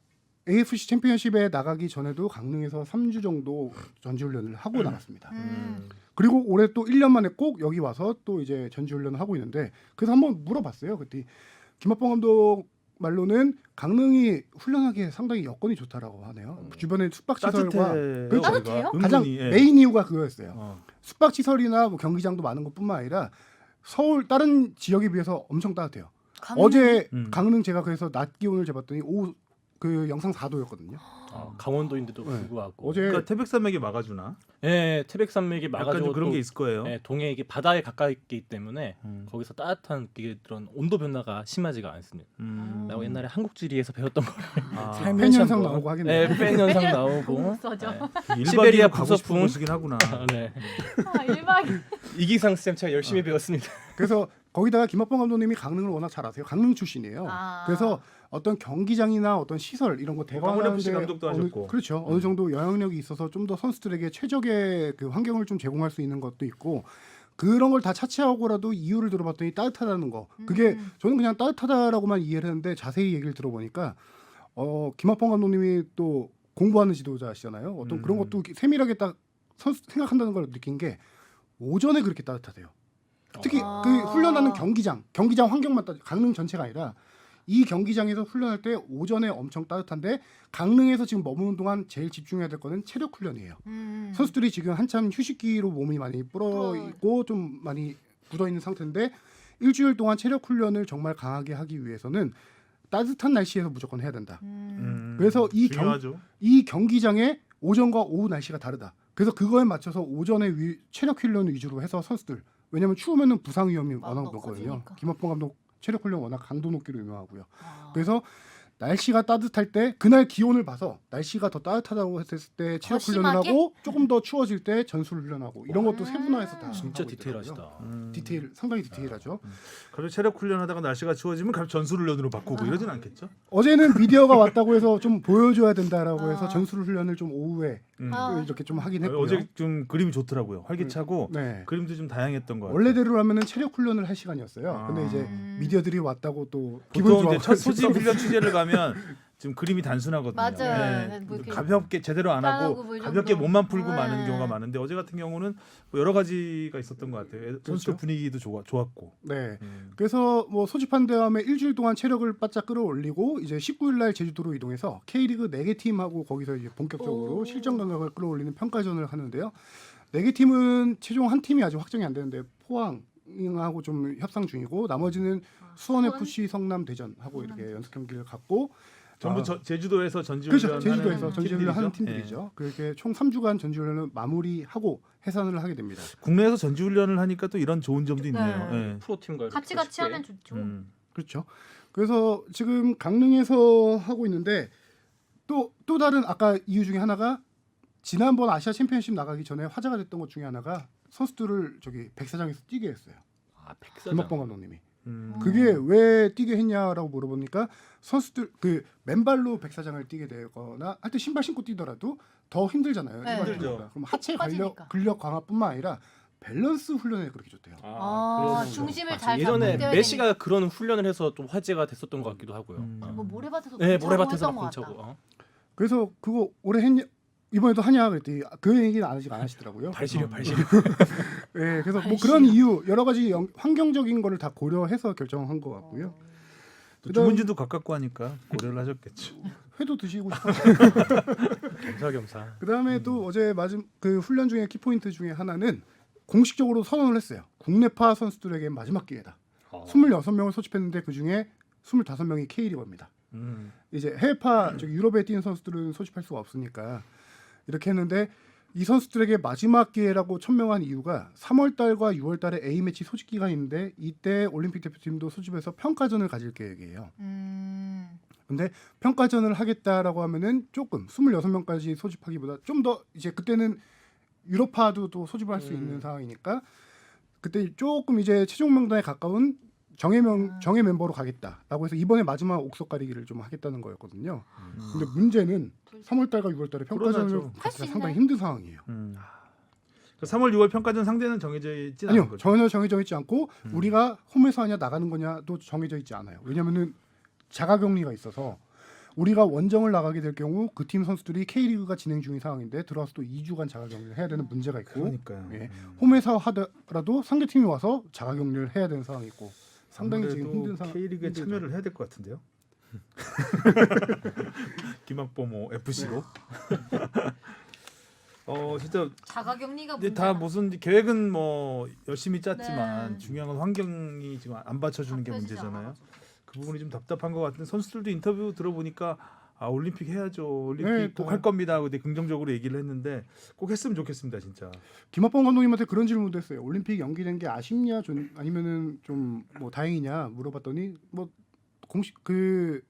AFC 챔피언십에 나가기 전에도 강릉에서 3주 정도 전지훈련을 하고 나갔습니다. 그리고 올해 또 1년 만에 꼭 여기 와서 또 이제 전지훈련을 하고 있는데 그래서 한번 물어봤어요. 그때 김학범 감독 말로는 강릉이 훈련하기에 상당히 여건이 좋다라고 하네요. 주변에 숙박시설과 따뜻해요. 그렇죠. 따뜻해요? 가장 은근히, 예. 메인 이유가 그거였어요. 어. 숙박시설이나 뭐 경기장도 많은 것뿐만 아니라 서울 다른 지역에 비해서 엄청 따뜻해요. 강릉? 어제 음. 강릉 제가 그래서 낮 기온을 재봤더니 오후 그 영상 4도였거든요. 강원도인데도 네. 불구하고. 어제 그러니까 태백산맥이 막아주나? 예, 태백산맥이 약간 막아주고 좀 그런 또, 게 있을 거예요. 예, 동해 이게 바다에 가까이 있기 때문에 거기서 거기서 따뜻한 그런 온도 변화가 심하지가 않습니다. 라고 옛날에 한국지리에서 배웠던 거. 아, 팬 현상 나오고 하겠네요. 예, 팬 현상 나오고. 써져. 예. 1박 시베리아 2일 가고 싶은 북서풍. 곳이긴 하구나. 네. 1박 이기상 쌤 제가 열심히 배웠습니다. 그래서 거기다가 김학범 감독님이 강릉을 워낙 잘 아세요. 강릉 출신이에요. 아. 그래서 어떤 경기장이나 어떤 시설 이런 거 강원 FC 대관하는데 감독도 하셨고. 그렇죠. 어느 정도 영향력이 있어서 좀 더 선수들에게 최적의 그 환경을 좀 제공할 수 있는 것도 있고 그런 걸 다 차치하고라도 이유를 들어봤더니 따뜻하다는 거. 그게 저는 그냥 따뜻하다라고만 이해를 했는데 자세히 얘기를 들어보니까 김학범 감독님이 또 공부하는 지도자시잖아요. 어떤 그런 것도 세밀하게 딱 선수 생각한다는 걸 느낀 게 오전에 그렇게 따뜻하대요. 특히 아. 그 훈련하는 경기장 환경만 강릉 전체가 아니라 이 경기장에서 훈련할 때 오전에 엄청 따뜻한데 강릉에서 지금 머무는 동안 제일 집중해야 될 거는 체력 훈련이에요. 선수들이 지금 한참 휴식기로 몸이 많이 불어 있고 좀 많이 굳어 있는 상태인데 일주일 동안 체력 훈련을 정말 강하게 하기 위해서는 따뜻한 날씨에서 무조건 해야 된다. 그래서 중요하죠. 이 경기장의 오전과 오후 날씨가 다르다. 그래서 그거에 맞춰서 오전에 체력 훈련 위주로 해서 선수들 왜냐하면 추우면은 부상 위험이 워낙 높거든요. 커지니까. 김학범 감독 체력 훈련 워낙 강도 높기로 유명하고요. 그래서 날씨가 따뜻할 때 그날 기온을 봐서 날씨가 더 따뜻하다고 했을 때 체력 훈련을 심하게? 하고 조금 더 추워질 때 전술 훈련하고 이런 것도 세분화해서 다 진짜 하고 있더라고요. 디테일하시다. 디테일 상당히 디테일하죠. 그리고 체력 훈련하다가 날씨가 추워지면 갑자기 전술 훈련으로 바꾸고 이러진 않겠죠? 어제는 미디어가 왔다고 해서 좀 보여줘야 된다라고 해서 아. 전술 훈련을 좀 오후에 아. 이렇게 좀 하긴 했고요. 어제 좀 그림이 좋더라고요. 활기차고 네. 그림도 좀 다양했던 것 같아요. 원래대로라면은 체력 훈련을 할 시간이었어요. 아. 근데 이제 미디어들이 왔다고 또 기분 보통 좋아. 이제 첫 소집 훈련 취재를 가면 지금 그림이 단순하거든요. 맞아요. 네. 뭐 이렇게 가볍게 제대로 안 하고 뭐 이 가볍게 정도. 몸만 풀고 네. 마는 경우가 많은데 어제 같은 경우는 뭐 여러 가지가 있었던 것 같아요. 선수들 분위기도 좋았고. 네. 그래서 뭐 소집한 다음에 일주일 동안 체력을 바짝 끌어올리고 이제 19일 날 제주도로 이동해서 K리그 4개 팀하고 거기서 이제 본격적으로 오. 실전 감각을 끌어올리는 평가전을 하는데요. 4개 팀은 최종 한 팀이 아직 확정이 안 되는데 포항하고 좀 협상 중이고 나머지는 수원 FC, 성남, 대전하고 이렇게 연습 경기를 갖고 전부 제주도에서 그렇죠. 전지훈련 제주도에서 하는 전지훈련을 하는 팀들이죠. 팀들이죠. 그렇게 총 3주간 전지훈련을 마무리하고 해산을 하게 됩니다. 국내에서 전지훈련을 하니까 또 이런 좋은 점도 있네요. 네. 예. 프로팀과 같이 이렇게 쉽게. 하면 좋죠. 그렇죠. 그래서 지금 강릉에서 하고 있는데 또 다른 아까 이유 중에 하나가 지난번 아시아 챔피언십 나가기 전에 화제가 됐던 것 중에 하나가 선수들을 저기 백사장에서 뛰게 했어요. 아, 백사장. 김학범 감독님이. 음. 그게 왜 뛰게 했냐라고 물어보니까 선수들 그 맨발로 백사장을 뛰게 되거나 할 때 신발 신고 뛰더라도 더 힘들잖아요. 네. 일반 힘들죠. 뛰기보다. 그럼 하체 빠지니까. 근력 강화뿐만 아니라 밸런스 훈련에 그렇게 좋대요. 아, 중심을 잘 예전에 잡고 뛰어야 메시가 그런 훈련을 해서 좀 화제가 됐었던 것 같기도 하고요. 되니까. 뭐 모래밭에서 네, 공차고 모래밭에서 했던 것 공차고. 같다. 그래서 그거 올해 했냐 이번에도 하냐 그랬더니 그 얘기는 아직 안 하시더라고요. 발시력. 네, 그래서 뭐 그런 이유 여러 가지 환경적인 거를 다 고려해서 결정한 것 같고요. 또 주문진도 가깝고 하니까 고려를 하셨겠죠. 회도 드시고 싶어요. 겸사겸사. 그다음에 또 어제 맞은 그 훈련 중에 키포인트 중에 하나는 공식적으로 선언을 했어요. 국내파 선수들에게 마지막 기회다. 26명을 소집했는데 그중에 25명이 K리거입니다. 이제 해외파 저기 유럽에 뛰는 선수들은 소집할 수가 없으니까 이렇게 했는데 이 선수들에게 마지막 기회라고 천명한 이유가 3월 달과 6월 달에 A매치 소집 기간이 있는데 이때 올림픽 대표팀도 소집해서 평가전을 가질 계획이에요. 근데 평가전을 하겠다라고 하면은 조금 26명까지 소집하기보다 좀 더 이제 그때는 유럽파도 또 소집을 할 수 있는 상황이니까 그때 조금 이제 최종 명단에 가까운 정예 멤버로 가겠다라고 해서 이번에 마지막 옥석 가리기를 좀 하겠다는 거였거든요. 근데 문제는 3월 달과 6월 달에 평가전을 불안하죠. 가기가 할수 상당히 있나요? 힘든 상황이에요. 3월 6월 평가전 상대는 정해져 있지 않은 아니요, 거죠. 전혀 정해져 있지 않고 우리가 홈에서 하냐 나가는 거냐도 정해져 있지 않아요. 왜냐하면은 자가격리가 있어서 우리가 원정을 나가게 될 경우 그 팀 선수들이 K리그가 진행 중인 상황인데 들어와서 또 2주간 자가격리를 해야 되는 문제가 있고 그러니까요. 예. 홈에서 하더라도 상대 팀이 와서 자가격리를 해야 되는 상황이 있고 상당히 지금 아무래도 힘든 상황. K리그에 참여를 해야 될 것 같은데요. 김학범 FC로. 진짜 자가격리가 이제 문제다. 다 무슨 계획은 뭐 열심히 짰지만 네. 중요한 건 환경이 지금 안 받쳐주는 게 잡혀지지 문제잖아요. 않아가지고. 그 부분이 좀 답답한 것 같은데 선수들도 인터뷰 들어보니까 올림픽 해야죠. 올림픽 네, 꼭 할 겁니다. 근데 긍정적으로 얘기를 했는데 꼭 했으면 좋겠습니다, 진짜. 김학범 감독님한테 그런 질문도 했어요. 올림픽 연기된 게 아쉽냐, 아니면은 좀 뭐 다행이냐 물어봤더니 뭐 공식 그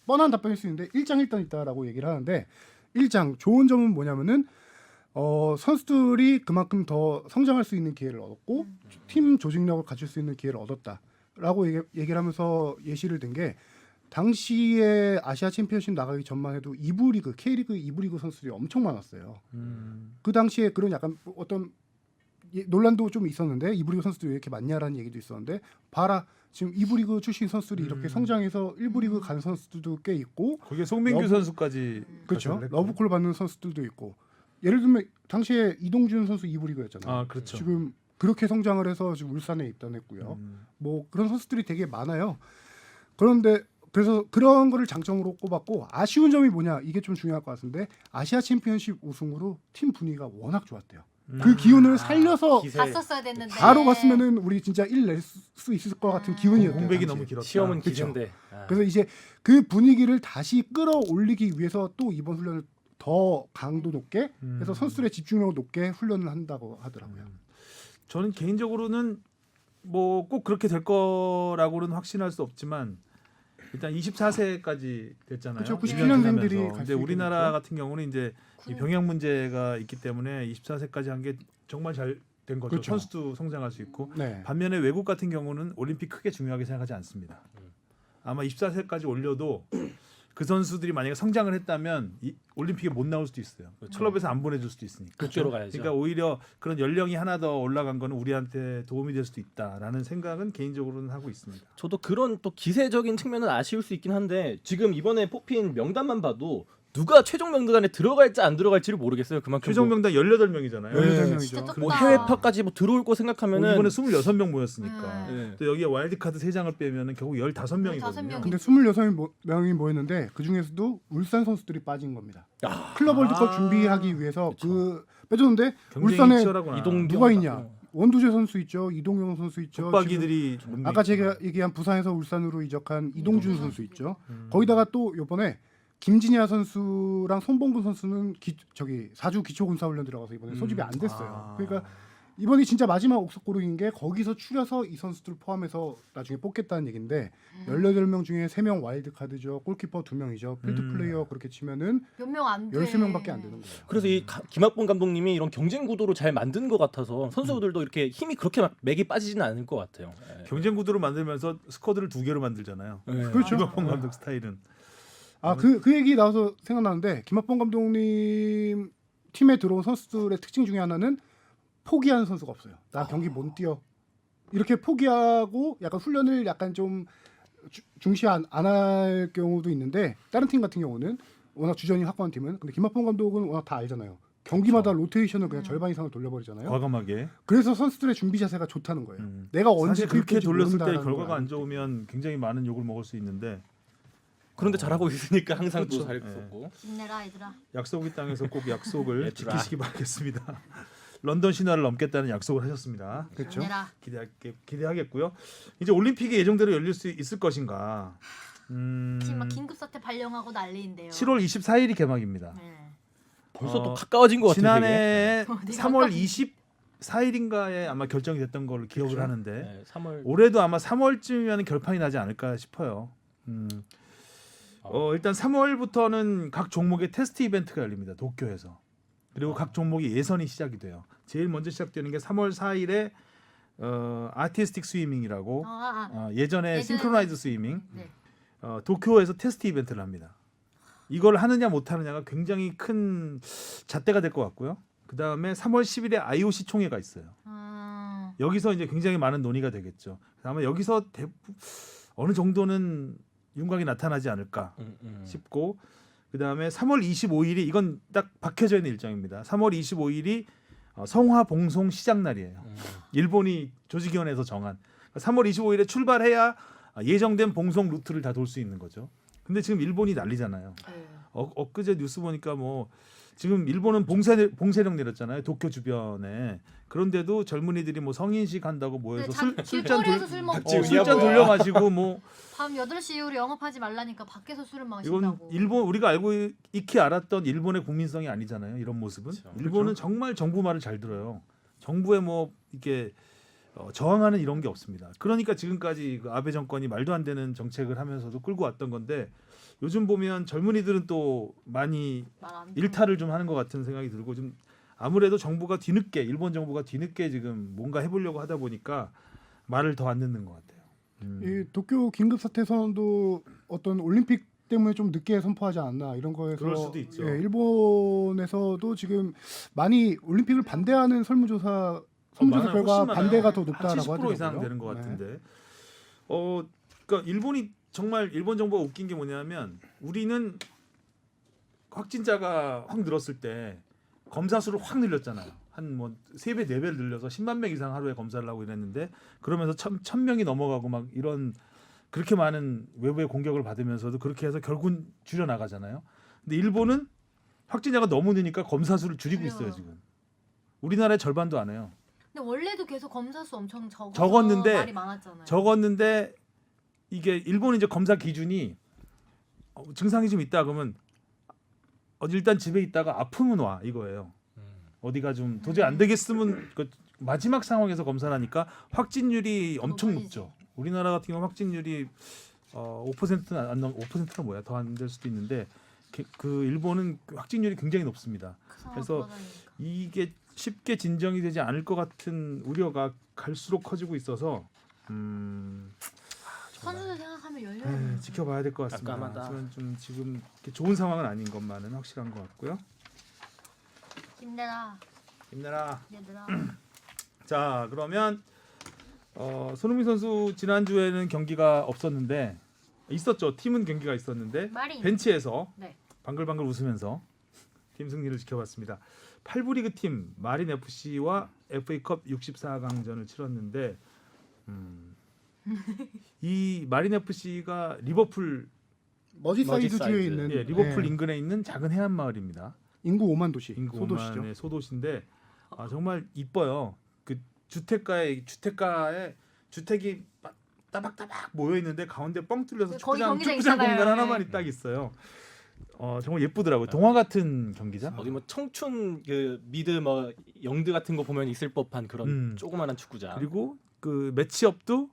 뻔한 답변일 수 있는데 일장일단 있다라고 얘기를 하는데 일장 좋은 점은 뭐냐면은 선수들이 그만큼 더 성장할 수 있는 기회를 얻었고 팀 조직력을 갖출 수 있는 기회를 얻었다라고 얘기를 하면서 예시를 든 게 당시에 아시아 챔피언십 나가기 전만 해도 2부 리그, K리그 2부 리그 선수들이 엄청 많았어요. 그 당시에 그런 약간 어떤 논란도 좀 있었는데 2부 리그 선수들이 왜 이렇게 많냐라는 얘기도 있었는데 봐라 지금 2부 리그 출신 선수들이 이렇게 성장해서 1부 리그 간 선수들도 꽤 있고 거기에 송민규 선수까지 그렇죠. 가세를 했고. 러브콜 받는 선수들도 있고 예를 들면 당시에 이동준 선수 2부 리그였잖아요. 그렇죠. 지금 그렇게 성장을 해서 지금 울산에 입단했고요. 뭐 그런 선수들이 되게 많아요. 그런데 그래서 그런 거를 장점으로 꼽았고 아쉬운 점이 뭐냐 이게 좀 중요할 것 같은데 아시아 챔피언십 우승으로 팀 분위기가 워낙 좋았대요. 그 기운을 살려서 기세. 갔었어야 됐는데. 바로 갔으면은 우리 진짜 1 낼 수 있을 것 같은 기운이었대요. 공백이 당시에. 너무 길었다. 시험은 그쵸. 기준데. 그래서 이제 그 분위기를 다시 끌어올리기 위해서 또 이번 훈련을 더 강도 높게 해서 선수들의 집중력을 높게 훈련을 한다고 하더라고요. 저는 개인적으로는 뭐 꼭 그렇게 될 거라고는 확신할 수 없지만 일단 24세까지 됐잖아요. 그쵸, 97년생들이 일을 하면서. 갈 근데 수 우리나라 있게 됐죠. 같은 경우는 이제 이 병역 문제가 있기 때문에 24세까지 한 게 정말 잘 된 거죠. 그렇죠. 선수도 성장할 수 있고 네. 반면에 외국 같은 경우는 올림픽 크게 중요하게 생각하지 않습니다. 아마 24세까지 올려도 그 선수들이 만약에 성장을 했다면 올림픽에 못 나올 수도 있어요. 클럽에서 안 보내줄 수도 있으니까. 국제로 가야죠. 그러니까 오히려 그런 연령이 하나 더 올라간 거는 우리한테 도움이 될 수도 있다라는 생각은 개인적으로는 하고 있습니다. 저도 그런 또 기세적인 측면은 아쉬울 수 있긴 한데 지금 이번에 뽑힌 명단만 봐도 누가 최종 명단에 들어갈지 안 들어갈지를 모르겠어요. 그만큼 최종 뭐, 명단 18명이잖아요. 네. 18명이죠. 진짜 적다. 뭐 해외파까지 뭐 들어올 거 생각하면은 이번에 26명 모였으니까. 네. 또 여기에 와일드카드 3장을 빼면은 결국 15명이거든요. 15명. 근데 26명이 모였는데 그 중에서도 울산 선수들이 빠진 겁니다. 클럽 월드컵 준비하기 위해서 그 빼줬는데 경쟁이 울산에 치열하구나. 이동 누가 있냐? 원두재 선수 있죠. 이동영 선수 있죠. 붙박이들이 지금 아까 제가 얘기한 부산에서 울산으로 이적한 이동준 선수 있죠. 거기다가 또 이번에 김진야 선수랑 손봉근 선수는 저기 4주 기초군사훈련 들어가서 이번에 소집이 안 됐어요. 그러니까 이번이 진짜 마지막 옥석고르인 게 거기서 추려서 이 선수들 포함해서 나중에 뽑겠다는 얘기인데 18명 중에 3명 와일드 카드죠. 골키퍼 2명이죠. 필드 플레이어 그렇게 치면은 몇 명 안 돼. 13명밖에 안 되는 거예요. 그래서 이 김학봉 감독님이 이런 경쟁 구도로 잘 만든 것 같아서 선수들도 이렇게 힘이 그렇게 막 맥이 빠지지는 않을 것 같아요. 예. 경쟁 구도를 만들면서 스쿼드를 2개로 만들잖아요. 예. 그렇죠. 김학봉 감독 스타일은. 그 얘기 나와서 생각나는데 김학봉 감독님 팀에 들어온 선수들의 특징 중에 하나는 포기하는 선수가 없어요. 나 경기 못 뛰어. 이렇게 포기하고 약간 훈련을 약간 좀 중시 안 할 경우도 있는데 다른 팀 같은 경우는 워낙 주전이 확고한 팀은 근데 김학봉 감독은 워낙 다 알잖아요. 경기마다 로테이션을 그냥 절반 이상을 돌려버리잖아요. 과감하게. 그래서 선수들의 준비 자세가 좋다는 거예요. 내가 언제 사실 그렇게 클 건지 돌렸을 때 모른다라는 결과가 걸 안 알기 때문에. 좋으면 굉장히 많은 욕을 먹을 수 있는데 그런데 잘하고 있으니까 항상 그렇죠. 또 잘 예. 썼고. 힘내라 얘들아. 약속의 땅에서 꼭 약속을 얘들아. 지키시기 바라겠습니다. 런던 신화를 넘겠다는 약속을 하셨습니다. 그렇죠. 힘내라. 기대하겠고요. 이제 올림픽이 예정대로 열릴 수 있을 것인가? 지금 막 긴급 사태 발령하고 난리인데요. 7월 24일이 개막입니다. 네. 벌써 또 가까워진 것 같아요. 지난해 되게. 3월 24일인가에 아마 결정이 됐던 걸로 기억을 그렇죠. 하는데 네, 3월 올해도 아마 3월쯤이면 결판이 나지 않을까 싶어요. 일단 3월부터는 각 종목의 테스트 이벤트가 열립니다. 도쿄에서. 그리고 각 종목의 예선이 시작이 돼요. 제일 먼저 시작되는 게 3월 4일에 아티스틱 스위밍이라고 예전에 싱크로나이즈 스위밍 네. 도쿄에서 테스트 이벤트를 합니다. 이걸 하느냐 못 하느냐가 굉장히 큰 잣대가 될 것 같고요. 그 다음에 3월 10일에 IOC 총회가 있어요. 여기서 이제 굉장히 많은 논의가 되겠죠. 아마 여기서 어느 정도는 윤곽이 나타나지 않을까 싶고, 그 다음에 3월 25일이 이건 딱 박혀져 있는 일정입니다. 3월 25일이 성화 봉송 시작 날이에요. 일본이 조직위원회에서 정한 3월 25일에 출발해야 예정된 봉송 루트를 다 돌 수 있는 거죠. 근데 지금 일본이 난리잖아요. 네. 엊그제 뉴스 보니까 뭐 지금 일본은 봉쇄령 내렸잖아요. 도쿄 주변에. 그런데도 젊은이들이 뭐 성인식 한다고 모여서 술잔 술 먹고 술잔 돌려 마시고 뭐 밤 8시 이후로 영업하지 말라니까 밖에서 술을 이건 마신다고. 일본 우리가 알고 익히 알았던 일본의 국민성이 아니잖아요. 이런 모습은. 그렇죠. 일본은 정말 정부 말을 잘 들어요. 정부에 뭐 이게 저항하는 이런 게 없습니다. 그러니까 지금까지 그 아베 정권이 말도 안 되는 정책을 하면서도 끌고 왔던 건데 요즘 보면 젊은이들은 또 많이 말 안 일탈을 좀 하는 것 같은 생각이 들고 좀 아무래도 정부가 뒤늦게 일본 정부가 뒤늦게 지금 뭔가 해보려고 하다 보니까 말을 더 안 듣는 것 같아요. 이 도쿄 긴급 사태 선언도 어떤 올림픽 때문에 좀 늦게 선포하지 않나 이런 거에서 그럴 수도 있죠. 예, 일본에서도 지금 많이 올림픽을 반대하는 설문조사 많아요. 결과 훨씬 많아요. 반대가 더 한 높다라고 70% 하더라고요. 이상 되는 것 네. 같은데. 그러니까 일본이 정말 일본 정부가 웃긴 게 뭐냐면 우리는 확진자가 확 늘었을 때 검사 수를 확 늘렸잖아요. 한 뭐 3배, 4배를 늘려서 10만 명 이상 하루에 검사를 하고 이랬는데 그러면서 1,000명이 넘어가고 막 이런 그렇게 많은 외부의 공격을 받으면서도 그렇게 해서 결국은 줄여 나가잖아요. 근데 일본은 확진자가 너무 느니까 검사 수를 줄이고 있어요, 지금. 우리나라의 절반도 안 해요. 근데 원래도 계속 검사 수 엄청 적었는데 말이 많았잖아요. 적었는데 이게 일본은 이제 검사 기준이 증상이 좀 있다 그러면 일단 집에 있다가 아프면 와 이거예요. 어디가 좀 도저히 안 되겠으면 그 마지막 상황에서 검사를 하니까 확진율이 엄청 높아지지. 높죠. 우리나라 같은 경우 확진율이 5%는 안 넘 5%가 뭐야 더 안 될 수도 있는데 그 일본은 확진율이 굉장히 높습니다. 그래서 이게 쉽게 진정이 되지 않을 것 같은 우려가 갈수록 커지고 있어서 선수들 생각하면 열려요. 지켜봐야 될 것 같습니다. 깜깜하다. 하지만 좀 지금 이렇게 좋은 상황은 아닌 것만은 확실한 것 같고요. 힘내라 힘내라. 얘들아. 자 그러면 손흥민 선수 지난주에는 경기가 없었는데 있었죠. 팀은 경기가 있었는데 마린. 벤치에서 네. 방글방글 웃으면서 팀 승리를 지켜봤습니다. 8부 리그 팀 마린 FC와 FA컵 64강전을 치렀는데 이 마린 FC가 리버풀 머지사이드주에 있는 리버풀 예, 인근에 있는 작은 해안 마을입니다. 인구 5만 도시 인구 소도시죠. 5만의 소도시인데 정말 이뻐요. 그 주택가에 주택이 따박따박 모여 있는데 가운데 뻥 뚫려서 거기 축구장 경기장 공간 있잖아요. 하나만 딱 있어요. 정말 예쁘더라고요. 동화 같은 경기장. 어디 뭐 청춘 그 미드 뭐 영드 같은 거 보면 있을 법한 그런 조그마한 축구장. 그리고 그 매치업도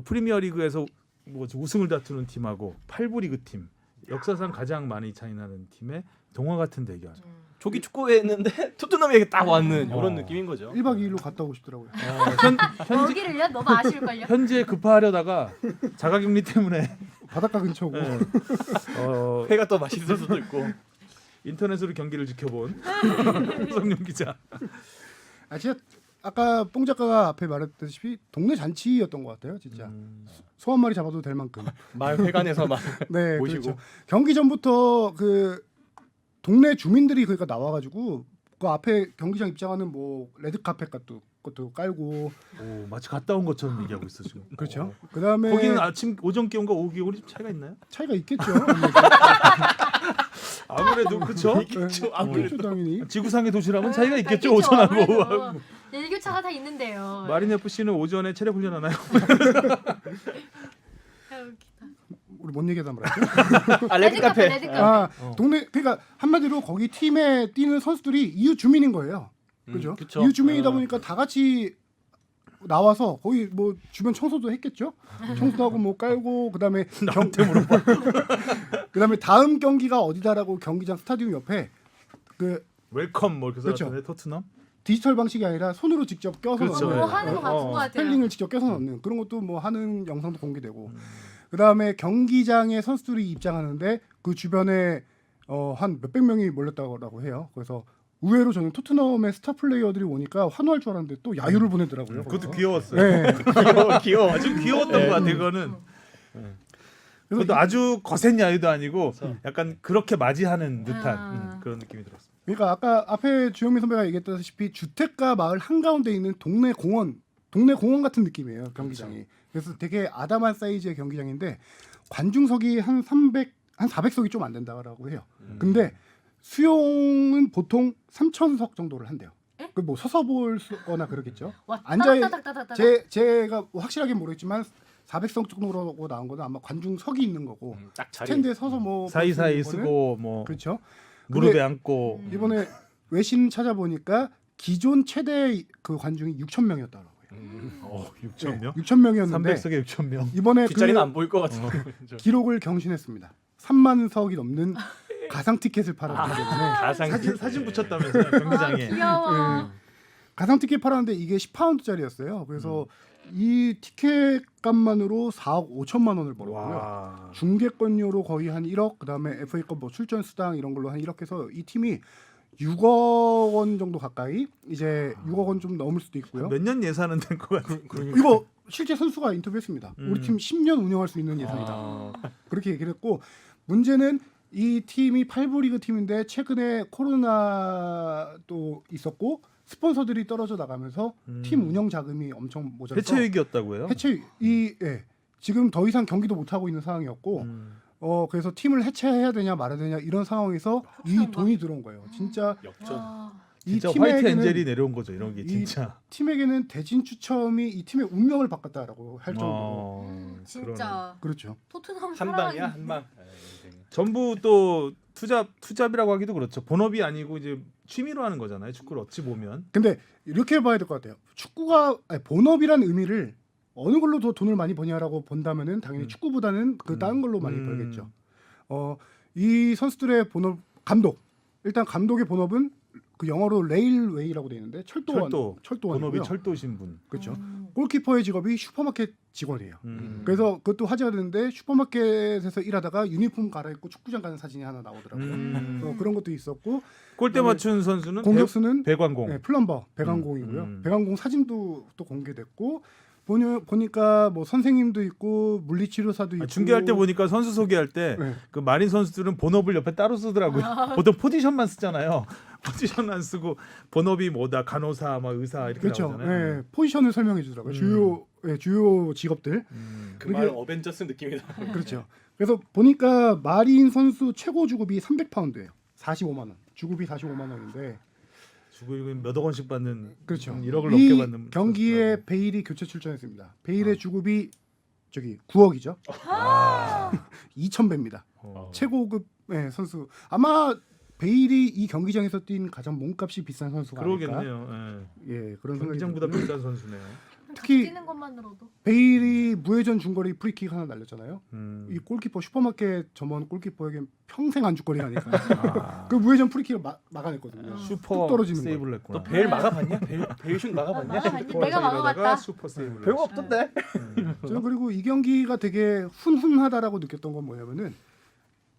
프리미어리그에서 뭐 우승을 다투는 팀하고 8부 리그 팀 역사상 가장 많이 차이 나는 팀의 동화 같은 대결. 조기 축구회 했는데 토트넘에게 딱 왔는 이런 느낌인 거죠. 1박 2일로 갔다 오고 싶더라고요. 여기를요? 너무 아쉬울걸요. 현지에 급파하려다가 자가격리 때문에 바닷가 근처고. 네. 회가 더 맛있을 수도 있고. 인터넷으로 경기를 지켜본 성룡 기자. 진짜 아까 뽕 작가가 앞에 말했다시피 동네 잔치였던 것 같아요. 진짜 소 한 마리 잡아도 될 만큼. 마을 회관에서 막 네, 모시고. 그렇죠. 경기 전부터 그 동네 주민들이 그러니까 나와가지고 그 앞에 경기장 입장하는 뭐 레드 카펫 것도 깔고. 오, 마치 갔다 온 것처럼 얘기하고 있어 지금. 그렇죠. 그다음에 거기는 아침 오전 기온과 오후 기온이 좀 차이가 있나요? 차이가 있겠죠. 아무래도 그렇죠. 있겠죠. 아무래도 당연히. 지구상의 도시락은 차이가 있겠죠. 있겠죠, 오전하고 아무래도. 오후하고. 일교차가 다 있는데요. 마린 FC는 오전에 체력 훈련하나요? 웃기다. 우리 뭔 얘기하다 말았죠? 레드 카페. 레드 카페. 동네 그러니까 한마디로 거기 팀에 뛰는 선수들이 이웃 주민인 거예요. 그죠? 그쵸. 이웃 주민이다 보니까 다 같이 나와서 거기 뭐 주변 청소도 했겠죠. 청소도 하고 뭐 깔고 그다음에 나한테 물어봐. 그다음에 다음 경기가 어디다라고 경기장 스타디움 옆에 그 웰컴 뭐 이렇게 그렇죠. 써놨던데 토트넘. 디지털 방식이 아니라 손으로 직접 껴서 그렇죠. 넣는 뭐 하는 거 같은 것 같아요. 스펠링을 직접 껴서 넣는 그런 것도 뭐 하는 영상도 공개되고 그다음에 경기장에 선수들이 입장하는데 그 주변에 한 몇백 명이 몰렸다고 해요. 그래서 의외로 저는 토트넘의 스타 플레이어들이 오니까 환호할 줄 알았는데 또 야유를 보내더라고요. 그것도 거기서. 귀여웠어요. 네. 귀여워. 아주 귀여웠던 것 같아 그거는. 그것도 아주 거센 야유도 아니고 약간 그렇게 맞이하는 듯한 그런 느낌이 들었어요. 그러니까 아까 앞에 주영민 선배가 얘기했다시피 주택가 마을 한가운데 있는 동네 공원 같은 느낌이에요 경기장이. 그래서 되게 아담한 사이즈의 경기장인데 관중석이 한 400석이 좀 안 된다고 해요. 근데 수용은 보통 3,000석 정도를 한대요. 그 뭐 서서 볼거나 그러겠죠. 와, 앉아 따닥따닥따닥. 제가 확실하게 모르겠지만 400석 정도로 나온 거는 아마 관중석이 있는 거고 딱 자리. 스탠드에 서서 뭐 사이사이 볼수 있는 거는 쓰고 뭐 그렇죠. 무릎에 근데 앉고 이번에 외신 찾아보니까 기존 최대 그 관중이 6,000명이었더라고요. 6천 명? 6,000명이었는데 300석에 6천 명. 이번에 뒷자리는 그 안 보일 것 같은데. 기록을 경신했습니다. 3만 석이 넘는 가상 티켓을 팔았기 때문에 가상 사진 붙였다면서요 경기장에. 귀여워. 가상 티켓 팔았는데 이게 10파운드짜리였어요. 그래서 이 티켓 값만으로 4억 5천만 원을 벌었고요. 와. 중계권료로 거의 한 1억, 그다음에 FA컵 뭐 출전 수당 이런 걸로 한 1억 해서 이 팀이 6억 원 정도 가까이 이제 6억 원 좀 넘을 수도 있고요. 몇 년 예산은 된 것 같아요. 이거 실제 선수가 인터뷰했습니다. 우리 팀 10년 운영할 수 있는 예산이다. 아. 그렇게 얘기를 했고 문제는 이 팀이 8부 리그 팀인데 최근에 코로나도 있었고 스폰서들이 떨어져 나가면서 팀 운영 자금이 엄청 모자라서 해체 위기였다고요? 지금 더 이상 경기도 못 하고 있는 상황이었고 그래서 팀을 해체해야 되냐 말아야 되냐 이런 상황에서 이 돈이 들어온 거예요. 진짜 역전. 이 진짜 화이트 엔젤이 팀에게는 내려온 거죠 이런 게 진짜. 팀에게는 대진 추첨이 이 팀의 운명을 바꿨다라고 할 정도로 그러네. 진짜 그렇죠. 토트넘 한 방이야 한 방. 전부 또 투잡이라고 하기도 그렇죠. 본업이 아니고 이제 취미로 하는 거잖아요. 축구를 어찌 보면. 근데 이렇게 봐야 될 것 같아요. 축구가 본업이라는 의미를 어느 걸로 더 돈을 많이 버냐라고 본다면은 당연히 축구보다는 그 다른 걸로 많이 벌겠죠. 이 선수들의 본업 일단 감독의 본업은 그 영어로 레일웨이라고 돼 있는데 철도원이고요. 본업이 철도신 분. 그렇죠. 골키퍼의 직업이 슈퍼마켓 직원이에요. 음. 그래서 그것도 화제가 되는데 슈퍼마켓에서 일하다가 유니폼 갈아입고 축구장 가는 사진이 하나 나오더라고요. 그런 것도 있었고 골대 맞춘 선수는 공격수는 배관공. 네, 플럼버 배관공이고요. 음. 배관공 사진도 또 공개됐고 보니까 뭐 선생님도 있고 물리치료사도 있고 중계할 때 보니까 선수 소개할 때 그 네. 마린 선수들은 본업을 옆에 따로 쓰더라고요. 보통 포지션만 쓰잖아요. 포지션 안 쓰고 본업이 뭐다 간호사, 막 의사 이렇게 그렇죠. 나오잖아요. 네, 포지션을 설명해 주더라고요. 주요 직업들. 그 말 어벤져스 느낌이다. 그렇죠. 그래서 보니까 마린 선수 최고 주급이 300파운드예요. 45만 원. 주급이 45만 원인데 주고 몇억 원씩 받는 그렇죠. 1억을 이 넘게 받는 경기에 선수라고. 베일이 교체 출전했습니다. 베일의 주급이 저기 9억이죠. 아. 2,000배입니다. 최고급의 선수. 아마 베일이 이 경기장에서 뛴 가장 몸값이 비싼 선수가 아닐까. 그러겠네요. 예, 그런 생각이 경기장보다 들고요. 비싼 선수네요. 특히 뛰는 것만으로도. 베일이 무회전 중거리 프리킥 하나 날렸잖아요. 음. 이 골키퍼 슈퍼마켓 점원 골키퍼에게 평생 안주거리가 아닐까. 아. 그 무회전 프리킥을 막아냈거든요. 슈퍼 뚝 떨어지는 세이브를 냈구나. 너 베일 막아봤냐? 베일슛 막아봤냐? 막아봤냐? 슈퍼 내가 막아봤다. 사이드에다가 슈퍼 세이브를 별거 했어. 없던데. 저는 그리고 이 경기가 되게 훈훈하다라고 느꼈던 건 뭐냐면은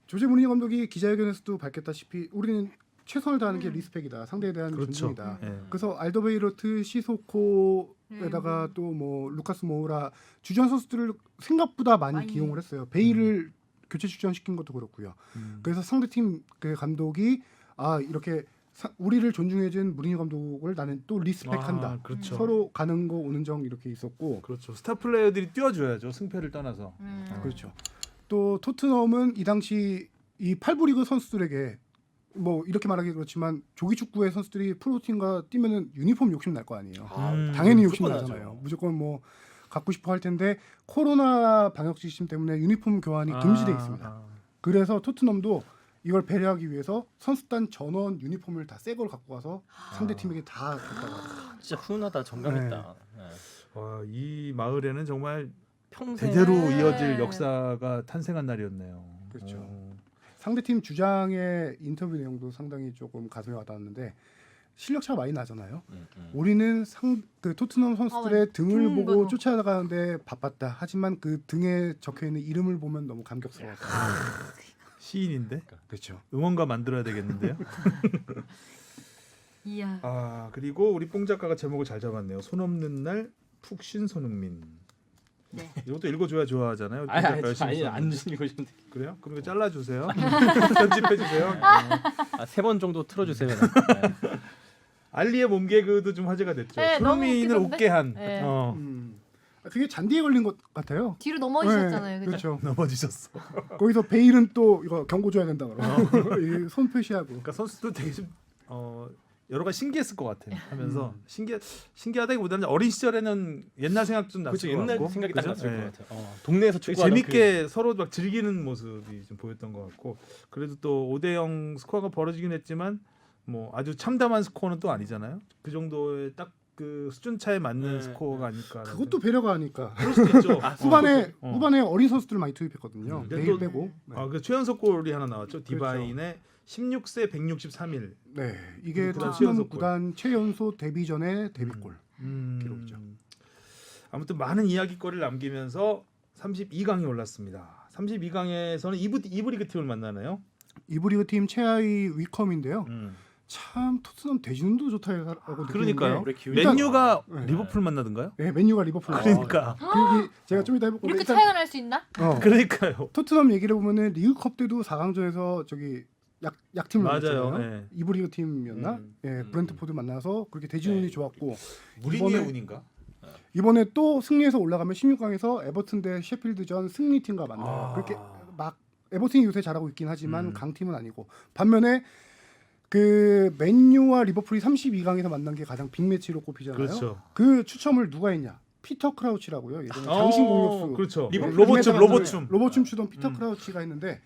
조제 무리뉴 감독이 기자회견에서도 밝혔다시피 우리는 최선을 다하는 게 리스펙이다. 상대에 대한 그렇죠. 존중이다. 예. 그래서 알더베이로트, 시소코에다가 또 뭐 루카스 모우라 주전 선수들을 생각보다 많이 기용을 했어요. 베일을 교체 출전시킨 것도 그렇고요. 그래서 상대팀 그 감독이 이렇게 우리를 존중해준 무리뉴 감독을 나는 또 리스펙한다. 아, 그렇죠. 서로 가는 거 오는 정 이렇게 있었고 그렇죠. 스타 플레이어들이 뛰어줘야죠. 승패를 떠나서. 그렇죠. 또 토트넘은 이 당시 이 8부 리그 선수들에게 뭐 이렇게 말하기 그렇지만 조기 축구의 선수들이 프로팀과 뛰면은 유니폼 욕심 날 거 아니에요. 당연히 욕심 무조건 나잖아요. 나죠. 무조건 뭐 갖고 싶어 할 텐데 코로나 방역 지침 때문에 유니폼 교환이 금지돼 있습니다. 그래서 토트넘도 이걸 배려하기 위해서 선수단 전원 유니폼을 다 새 걸 갖고 가서 상대 팀에게 다 줬다고 하더라고요. 진짜 훈훈하다. 정감했다. 네. 와, 이 마을에는 정말 평생 대대로 네. 이어질 역사가 탄생한 날이었네요. 그렇죠. 상대팀 주장의 인터뷰 내용도 상당히 조금 가슴에 와닿았는데 실력 차가 많이 나잖아요. 우리는 그 토트넘 선수들의 등을 등 보고 번호. 쫓아가는데 바빴다. 하지만 그 등에 적혀 있는 이름을 보면 너무 감격스러웠다. 시인인데 그렇죠. 응원가 만들어야 되겠는데요. 이야. 아 그리고 우리 뽕 작가가 제목을 잘 잡았네요. 손 없는 날 푹 쉰 손흥민. 네. 이것도 읽어줘야 좋아하잖아요. 뽕 아니 작가 열심히 아니 안 썼는데. 주시는 거죠. 그래요? 그럼 이거 잘라주세요. 편집해주세요. 세 번 정도 틀어주세요. 네. 알리의 몸 개그도 좀 화제가 됐죠. 네, 너무 손흥민을 웃기던데? 웃게 한. 네. 그게 잔디에 걸린 것 같아요. 뒤로 넘어지셨잖아요. 네, 그죠? 그렇죠. 넘어지셨어. 거기서 베일은 또 이거 경고 줘야 된다 그러고 이게 손 표시하고. 그러니까 선수도 되게 좀 여러 가지 신기했을 것 같아요. 하면서 신기하다기보다는 어린 시절에는 옛날 생각 좀 났을 그렇죠. 것 옛날 같고. 생각이 딱 그죠? 났을 네. 것 같아요. 동네에서 축구하는 재밌게 서로 막 즐기는 모습이 좀 보였던 것 같고 그래도 또 5대0 스코어가 벌어지긴 했지만 뭐 아주 참담한 스코어는 또 아니잖아요. 그 정도의 딱 그 수준 차에 맞는 네, 스코어가 아닐까. 그것도 배려가 아니까. 그럴 수도 있죠. 후반에 어린 선수들 많이 투입했거든요. 근데 베일 또- 빼고. 네. 그 최연소 골이 하나 나왔죠. 디바인의 16세 163일. 네, 이게 구단 토트넘 최연소 골. 구단 최연소 데뷔전의 데뷔골. 기록이죠. 아무튼 많은 이야기거리를 남기면서 32강에 올랐습니다. 32강에서는 2부 리그 팀을 만나나요? 이브리그 팀 최하위 위컴인데요. 참 토트넘 대진도 좋다라고 그러니까요. 올해 기운이 일단- 맨유가 네. 리버풀 만나던가요? 네, 맨유가 리버풀. 그러니까. 그게 제가 좀 이따 해볼 건데 이렇게 일단 차이가 날 수 있나? 그러니까요. 토트넘 얘기를 보면은 리그컵 때도 4강전에서 저기 약팀을 맞아요. 만났잖아요. 네. 이브리그 팀이었나? 예, 브렌트포드 만나서 그렇게 대진운이 네. 좋았고 무리니의 이번에- 운인가? 이번에 또 승리해서 올라가면 16강에서 에버튼 대 셰필드전 승리팀과 만나요. 그렇게 막 에버튼이 요새 잘하고 있긴 하지만 강팀은 아니고 반면에 그 맨유와 리버풀이 32강에서 만난 게 가장 빅매치로 꼽히잖아요. 그렇죠. 그 추첨을 누가 했냐? 피터 크라우치라고요. 예전에 장신 공격수. 그렇죠. 네, 로봇춤 추던 피터 크라우치가 했는데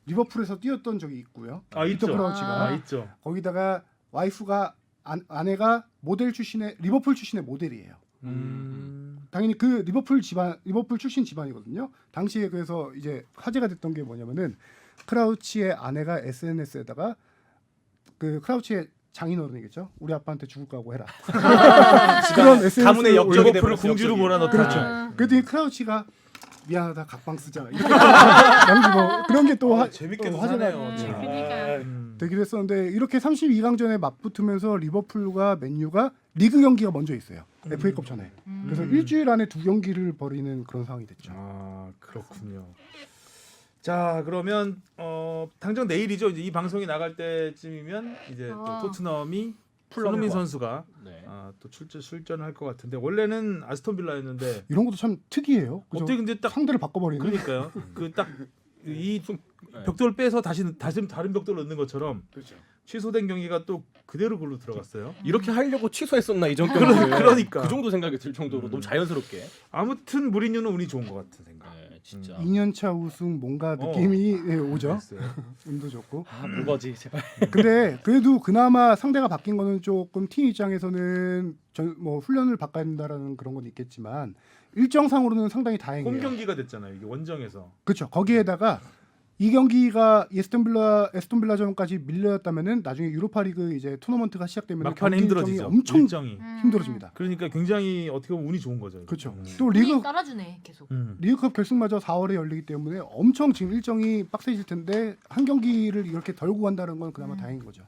리버풀에서 뛰었던 적이 있고요. 아 피터 있죠. 크라우치가 아 있죠. 거기다가 와이프가 아내가 모델 출신의 리버풀 출신의 모델이에요. 당연히 그 리버풀 출신 집안이거든요. 당시에 그래서 이제 화제가 됐던 게 뭐냐면은 크라우치의 아내가 SNS에다가 그 크라우치의 장인어른이겠죠. 우리 아빠한테 죽을 각오 해라. 그런 SNS 가문의 역적이 리버풀을 돼버렸어요, 공주로 역적이. 몰아넣더라. 그렇죠. 그랬더니 크라우치가 미안하다 각방 쓰자. 이렇게 뭐 그런 게 또 재밌게 화제가 사네요. 참. 그러니까. 되기도 했었는데 이렇게 32강전에 맞붙으면서 리버풀과 맨유가 리그 경기가 먼저 있어요. FA컵 전에. 그래서 일주일 안에 두 경기를 벌이는 그런 상황이 됐죠. 아 그렇군요. 자 그러면 당장 내일이죠. 이제 이 방송이 나갈 때쯤이면 이제 또 토트넘이 손흥민 선수가 네. 또 출전할 것 같은데 원래는 아스톤 빌라였는데 이런 것도 참 특이해요. 그죠? 어떻게 근데 딱 상대를 바꿔버리는. 그러니까요. 그 딱 이 벽돌 빼서 다시 다른 벽돌 넣는 것처럼 그렇죠. 취소된 경기가 또 그대로 골로 들어갔어요. 이렇게 하려고 취소했었나 이전 경기를. 그러니까. 그 정도 생각이 들 정도로 너무 자연스럽게. 아무튼 무리뉴는 운이 좋은 것 같은 생각. 네, 진짜. 2년차 우승 뭔가 느낌이 예, 오죠. 그랬어요. 운도 좋고. 아, 그거지 제발. 근데 그래도 그나마 상대가 바뀐 거는 조금 팀 입장에서는 뭐 훈련을 바꿔야 된다라는 그런 건 있겠지만 일정상으로는 상당히 다행이에요. 홈 경기가 됐잖아요. 이게 원정에서. 그렇죠. 거기에다가 이 경기가 에스톤빌라전까지 밀렸다면은 나중에 유로파리그 이제 토너먼트가 시작되면 막판에 경기 힘들어지죠. 일정이 엄청 일정이. 힘들어집니다. 그러니까 굉장히 어떻게 보면 운이 좋은 거죠. 그렇죠. 음. 또 리그 따라주네 계속. 리그컵 결승마저 4월에 열리기 때문에 엄청 지금 일정이 빡세질 텐데 한 경기를 이렇게 덜고 간다는 건 그나마 다행인 거죠.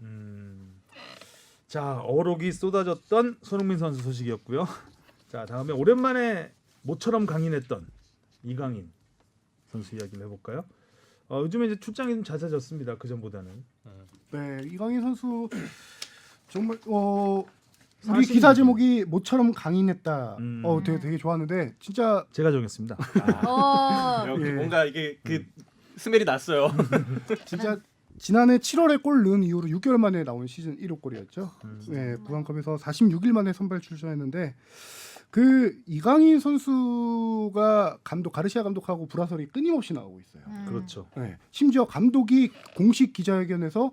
자, 어록이 쏟아졌던 손흥민 선수 소식이었고요. 자, 다음에 오랜만에 모처럼 강인했던 이강인 선수 이야기를 해볼까요? 요즘에 이제 출장이 좀 잦아졌습니다. 그 전보다는. 네, 이강인 선수 정말 우리 사실- 기사 제목이 모처럼 강인했다. 음. 되게 좋았는데 진짜 제가 정했습니다. 여기 예. 뭔가 이게 그 스멜이 났어요. 진짜 지난해 7월에 골 넣은 이후로 6개월 만에 나온 시즌 1호 골이었죠. 음. 네, 부산컵에서 46일 만에 선발 출전했는데 그 이강인 선수가 가르시아 감독하고 불화설이 끊임없이 나오고 있어요. 그렇죠. 네, 심지어 감독이 공식 기자회견에서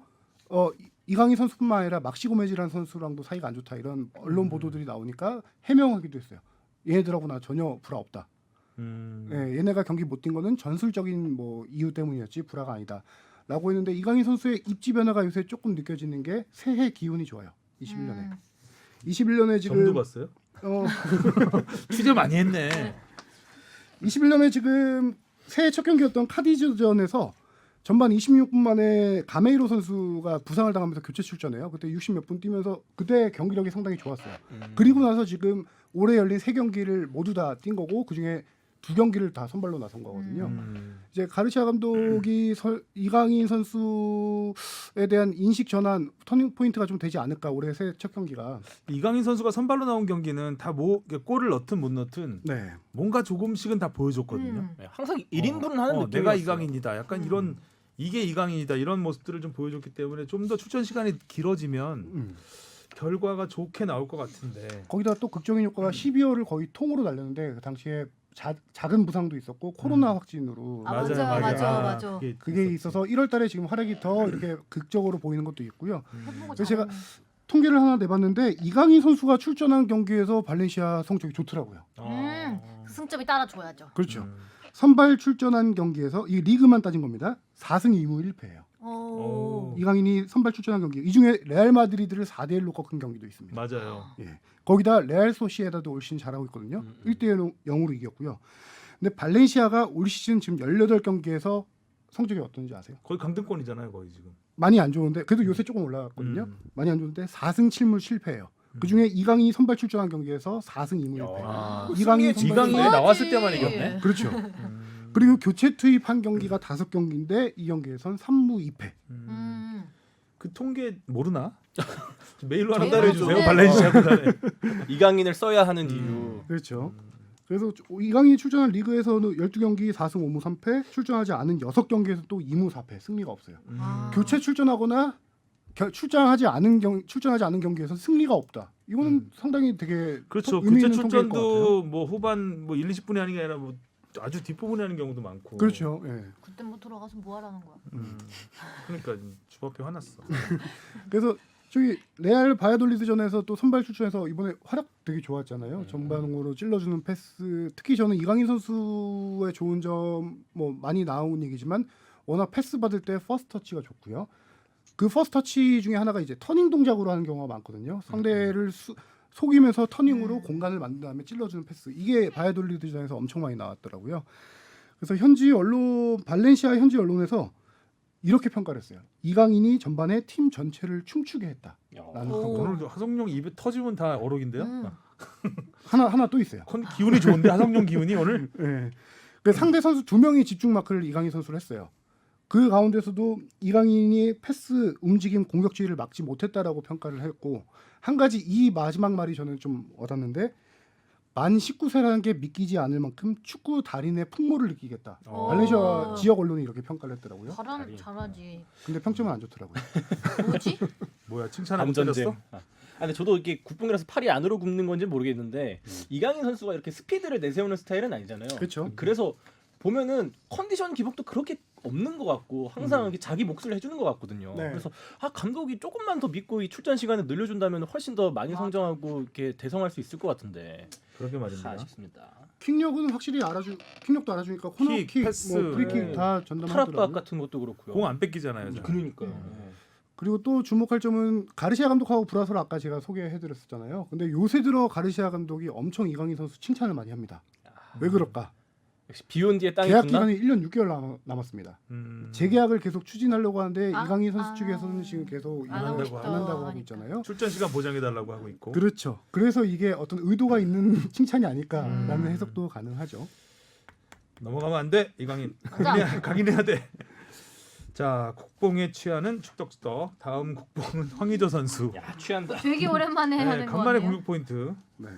이강인 선수뿐만 아니라 막시 고메즈라는 선수랑도 사이가 안 좋다 이런 언론 보도들이 나오니까 해명하기도 했어요. 얘네들하고 나 전혀 불화 없다. 예, 얘네가 경기 못 뛴 거는 전술적인 뭐 이유 때문이었지 불화가 아니다.라고 했는데 이강인 선수의 입지 변화가 요새 조금 느껴지는 게 새해 기운이 좋아요. 21년에. 21년에 점도 지금 봤어요? 취재 많이 했네. 21년에 지금 새해 첫 경기였던 카디즈전에서 전반 26분 만에 가메이로 선수가 부상을 당하면서 교체 출전해요. 그때 60몇 분 뛰면서 그때 경기력이 상당히 좋았어요. 그리고 나서 지금 올해 열린 3경기를 모두 다 뛴 거고 그중에 2경기를 다 선발로 나선 거거든요. 이제 가르시아 감독이 이강인 선수에 대한 인식 전환 터닝 포인트가 좀 되지 않을까 올해 새 첫 경기가. 이강인 선수가 선발로 나온 경기는 다 골을 넣든 못 넣든 네. 뭔가 조금씩은 다 보여줬거든요. 네, 항상 1인분은 하는 느낌이 내가 이강인이다. 약간 이런 이게 이강인이다. 이런 모습들을 좀 보여줬기 때문에 좀 더 출전 시간이 길어지면 결과가 좋게 나올 것 같은데. 거기다 또 극적인 효과가 12월을 거의 통으로 날렸는데 그 당시에 작은 부상도 있었고 코로나 확진으로 맞아. 그게 있어서 1월달에 지금 활약이 더 이렇게 극적으로 보이는 것도 있고요. 해보고 그래서 제가 잘하네. 통계를 하나 내봤는데 이강인 선수가 출전한 경기에서 발렌시아 성적이 좋더라고요. 승점이 따라줘야죠. 그렇죠. 선발 출전한 경기에서 이 리그만 따진 겁니다. 4승 2무 1패예요. 오. 이강인이 선발 출전한 경기 이 중에 레알 마드리드를 4대1로 꺾은 경기도 있습니다. 맞아요. 예. 거기다 레알 소시에다도 올 시즌 잘하고 있거든요. 1대0으로 이겼고요. 근데 발렌시아가 올 시즌 지금 18경기에서 성적이 어떤지 아세요? 거의 강등권이잖아요, 거의 지금. 많이 안 좋은데 그래도 요새 조금 올라갔거든요. 많이 안 좋은데 4승 7무 실패예요. 그중에 이강인이 선발 출전한 경기에서 4승 2무 1패. 이강인이 선발- 나왔을 때만 이겼네. 그렇죠. 그리고 교체 투입한 경기가 5경기인데 이 경기에선 3무 2패. 그 통계 모르나? 메일로 하나 제일 따로 해주세요. 좋네. 발렌시아 구단에. 이강인을 써야 하는 이유. 그렇죠. 그래서 이강인이 출전한 리그에서는 12경기 4승 5무 3패, 출전하지 않은 6경기에서 또 2무 4패, 승리가 없어요. 교체 출전하거나 출전하지 않은 경기에서 승리가 없다. 이거는 상당히 되게 그렇죠. 의미 교체 있는 통계일 것 같아요. 출전도 뭐 후반 뭐 1, 20분에 하는 게 아니라 뭐 아주 뒷부분에 하는 경우도 많고. 그렇죠. 예. 그때 뭐 들어가서 뭐 하라는 거야? 그러니까 주바페 화났어. 그래서 저기 레알 바야돌리드전에서 또 선발 출전해서 이번에 활약 되게 좋았잖아요. 전방으로 찔러주는 패스. 특히 저는 이강인 선수의 좋은 점 뭐 많이 나온 얘기지만 워낙 패스 받을 때 퍼스트 터치가 좋고요. 그 퍼스트 터치 중에 하나가 이제 터닝 동작으로 하는 경우가 많거든요. 상대를 속이면서 터닝으로 공간을 만든 다음에 찔러주는 패스. 이게 바야돌리드전에서 엄청 많이 나왔더라고요. 그래서 발렌시아 현지 언론에서 이렇게 평가를 했어요. 이강인이 전반에 팀 전체를 춤추게 했다라는 오. 평가. 오늘 하성룡 입에 터지면 다 어록인데요. 하나 또 있어요. 기운이 좋은데 하성룡 기운이 오늘. 네. 그 상대 선수 2명이 집중 마크를 이강인 선수로 했어요. 그 가운데서도 이강인이 패스, 움직임, 공격 지위를 막지 못했다라고 평가를 했고 한 가지 이 마지막 말이 저는 좀 와닿는데 만 19세라는 게 믿기지 않을 만큼 축구 달인의 풍모를 느끼겠다. 어. 발렌시아 지역 언론이 이렇게 평가를 했더라고요. 잘하지. 근데 평점은 안 좋더라고요. 뭐지? 뭐야 칭찬하고 반전쟁. 때렸어? 근데 저도 이게 국뽕이라서 팔이 안으로 굽는 건지 모르겠는데 이강인 선수가 이렇게 스피드를 내세우는 스타일은 아니잖아요. 그렇죠. 그래서 보면은 컨디션 기복도 그렇게 없는 것 같고 항상 이렇게 자기 몫을 해주는 것 같거든요. 네. 그래서 감독이 조금만 더 믿고 이 출전 시간을 늘려준다면 훨씬 더 많이 성장하고 이렇게 대성할 수 있을 것 같은데 그러게 말입니다. 아쉽습니다. 킥력은 확실히 킥력도 알아주니까 코너킥, 패스, 뭐 프리킥 네. 다 탈압박 전담하더라고요. 같은 것도 그렇고요. 공 안 뺏기잖아요. 잘. 그러니까요. 음. 그리고 또 주목할 점은 가르시아 감독하고 브라소를 아까 제가 소개해드렸었잖아요. 근데 요새 들어 가르시아 감독이 엄청 이강인 선수 칭찬을 많이 합니다. 왜 그럴까? 역시 비온 뒤에 땅이 계약 붙나? 기간이 1년 6개월 남았습니다. 재계약을 계속 추진하려고 하는데 이강인 선수 측에서는 지금 계속 안 하고 안 싶다 한다고 하고 하니까. 있잖아요. 출전 시간 보장해달라고 하고 있고. 그렇죠. 그래서 이게 어떤 의도가 있는 칭찬이 아닐까라는 음. 해석도 가능하죠. 넘어가면 안 돼. 이강인 가자. 각인해야 돼. 자, 국뽕에 취하는 축덕수덕. 다음 국뽕은 황의조 선수. 야 취한다. 되게 오랜만에 하는 거 간만에 같네요. 공격 포인트. 네.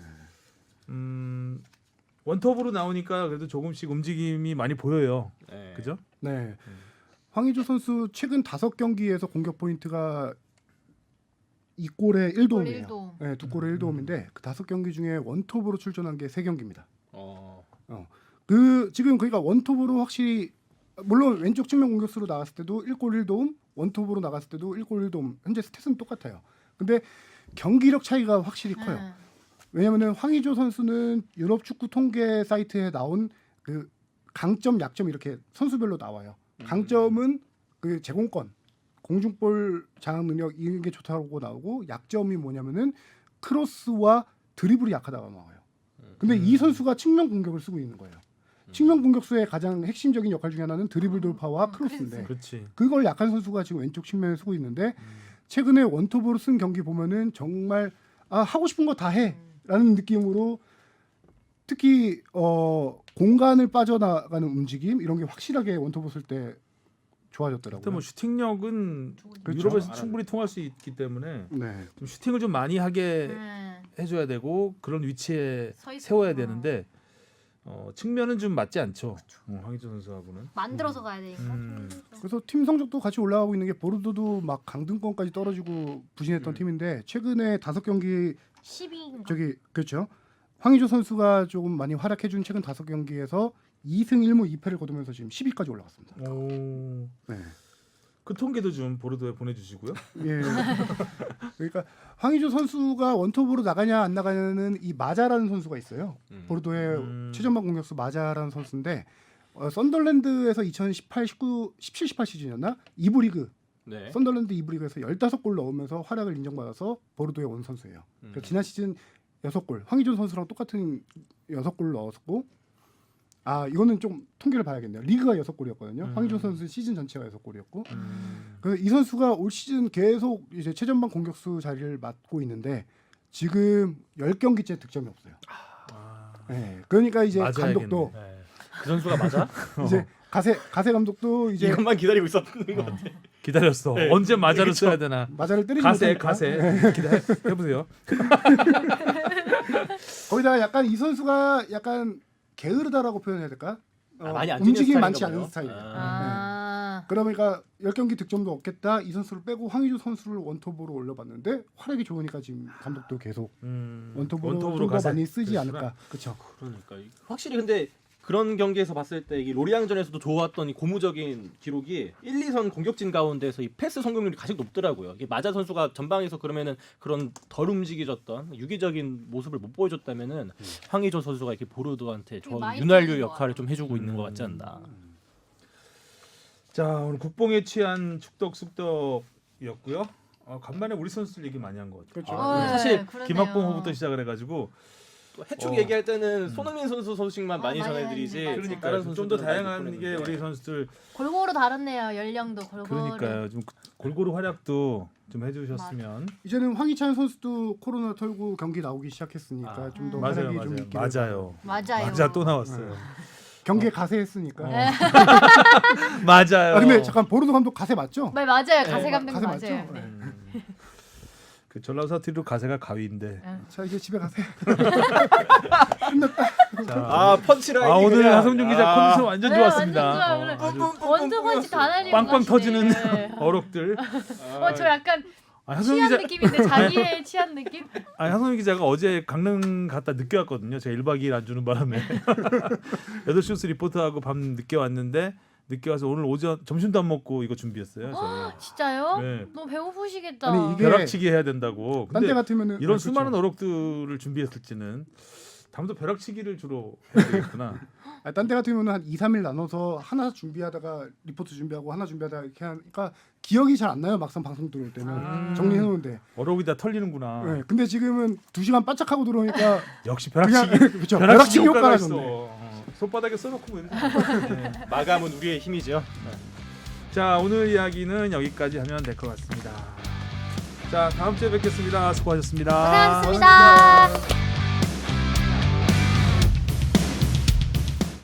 원톱으로 나오니까 그래도 조금씩 움직임이 많이 보여요. 네. 그죠? 네. 황의조 선수 최근 5경기에서 공격 포인트가 2골에 1도움이에요. 1도움. 네, 2골에 1도움인데 그 5경기 중에 원톱으로 출전한 게 3경기입니다. 지금 그러니까 원톱으로 확실히 물론 왼쪽 측면 공격수로 나갔을 때도 1골 1도움, 원톱으로 나갔을 때도 1골 1도움. 현재 스탯은 똑같아요. 근데 경기력 차이가 확실히 커요. 네. 왜냐하면 황의조 선수는 유럽 축구 통계 사이트에 나온 그 강점, 약점 이렇게 선수별로 나와요. 강점은 그 제공권, 공중볼 장악 능력 이런 게 좋다고 나오고 약점이 뭐냐면은 크로스와 드리블이 약하다고 나와요. 근데 이 선수가 측면 공격을 쓰고 있는 거예요. 측면 공격수의 가장 핵심적인 역할 중에 하나는 드리블 돌파와 크로스인데 그렇지. 그걸 약한 선수가 지금 왼쪽 측면에 쓰고 있는데 최근에 원톱으로 쓴 경기 보면은 정말 하고 싶은 거 다 해라는 느낌으로 특히 공간을 빠져나가는 움직임 이런 게 확실하게 원톱으로 쓸 때 좋아졌더라고요. 하여튼 뭐 슈팅력은 그렇죠. 유럽에서 충분히 통할 수 있기 때문에 네. 좀 슈팅을 좀 많이 하게 네. 해줘야 되고 그런 위치에 서 있- 세워야 어. 되는데 측면은 좀 맞지 않죠. 황의조 선수하고는. 만들어서 가야 되니까. 그래서 팀 성적도 같이 올라가고 있는 게 보르도도 막 강등권까지 떨어지고 부진했던 팀인데 최근에 5경기 12인가? 그렇죠. 황의조 선수가 조금 많이 활약해준 최근 5경기에서 2승 1무 2패를 거두면서 지금 10위까지 올라갔습니다. 오. 네. 그 통계도 좀 보르도에 보내주시고요. 예. 그러니까 황의조 선수가 원톱으로 나가냐 안 나가냐는 이 마자라는 선수가 있어요. 보르도의 최전방 공격수 마자라는 선수인데 썬덜랜드에서 2018, 19, 17, 18 시즌이었나? 2부 리그 네. 썬덜랜드 2부 리그에서 15골 넣으면서 활약을 인정받아서 보르도에 온 선수예요. 그러니까 지난 시즌 6골, 황의조 선수랑 똑같은 6골 넣었고 이거는 좀 통계를 봐야겠네요. 리그가 6골이었거든요. 황의조 선수 시즌 전체가 6골이었고 그래서 이 선수가 올 시즌 계속 이제 최전방 공격수 자리를 맡고 있는데 지금 10경기째 득점이 없어요. 네, 그러니까 이제 맞아야겠네. 감독도 네. 그 선수가 맞아? 이제 가세 감독도 이제 이것만 기다리고 있었는 것 같아. 기다렸어. 네. 언제 마자를 그쵸. 써야 되나. 마자를 때리지 가세 못하니까. 가세 해보세요. 거기다가 약간 이 선수가 약간 게으르다라고 표현해야 될까? 많이 안 뛰는 움직임이 많지 스타일인가 않은 보요. 스타일이에요. 그러니까 10경기 득점도 없겠다. 이 선수를 빼고 황의조 선수를 원톱으로 올려봤는데 활약이 좋으니까 지금 감독도 계속 원톱으로 좀 더 많이 쓰지 않을까. 그렇죠. 그러니까 확실히 근데 그런 경기에서 봤을 때 이게 로리앙전에서도 좋았던 이 고무적인 기록이 1, 2선 공격진 가운데서 이 패스 성공률이 가장 높더라고요. 이게 마자 선수가 전방에서 그러면은 그런 덜 움직여졌던 유기적인 모습을 못 보여줬다면은 황의조 선수가 이렇게 보르도한테 되게 많이 윤활유 뛰는 역할을 것 좀 해주고 있는 것 같지 않나. 자 오늘 국뽕에 취한 축덕숙덕이었고요. 간만에 우리 선수들 얘기 많이 한 것 같아요. 그렇죠. 사실 김학봉호부터 시작을 해가지고 또 해축 얘기할 때는 손흥민 선수 소식만 많이 많이 전해드리지. 하는데, 맞아. 그러니까 다른 좀 더 선수들은 다양한 많이 게 우리 선수들 골고루 다르네요. 연령도 골고루. 그러니까요. 좀 골고루 활약도 좀 해주셨으면. 이제는 황희찬 선수도 코로나 털고 경기 나오기 시작했으니까 좀 더 맞아요, 활약이 좀 맞아요, 있기를 맞아요. 맞아요. 맞아 또 나왔어요. 경기에 가세했으니까. 맞아요. 근데 잠깐 보르도 감독 가세 맞죠? 맞아요. 가세 감독 가세 맞아요. 맞죠? 네. 그 전라도 사투리로 가세가 가위인데. 자 이제 집에 가세요. 자, 펀치라인. 오늘 하성준 기자 컨디션 완전 네, 좋았습니다. 완전 좋아요. 아주 원투 펀치 다 날리고 빵빵 가시네. 터지는 어록들. 저 약간 하성준 취한 기자, 느낌인데 자기의 취한 느낌? 하성준 기자가 어제 강릉 갔다 늦게 왔거든요. 제가 1박 2일 안 주는 바람에 8시 뉴스 리포트하고 밤 늦게 왔는데 늦게 와서 오늘 오전 점심도 안 먹고 이거 준비했어요. 저희. 진짜요? 네. 너무 배고프시겠다. 아니, 이게 벼락치기 해야 된다고. 딴 데 근데 같으면은 이런 그렇죠. 수많은 어록들을 준비했을지는 다음부터 벼락치기를 주로 해야 되겠구나. 딴 데 같으면은 한 2, 3일 나눠서 하나 준비하다가 리포트 준비하고 하나 준비하다가 이렇게 하니까 기억이 잘 안 나요. 막상 방송 들어올 때는 정리해 놓는데. 어록이 다 털리는구나. 네, 근데 지금은 2시간 바짝하고 들어오니까 역시 그냥 벼락치기. 그렇죠. 벼락치기 벼락치기 효과가 효과가 있어. 좋네. 손바닥에 써놓고 뭐 이런. 네. 마감은 우리의 힘이죠. 자, 오늘 이야기는 여기까지 하면 될 것 같습니다. 자, 다음 주에 뵙겠습니다. 수고하셨습니다. 고생하셨습니다.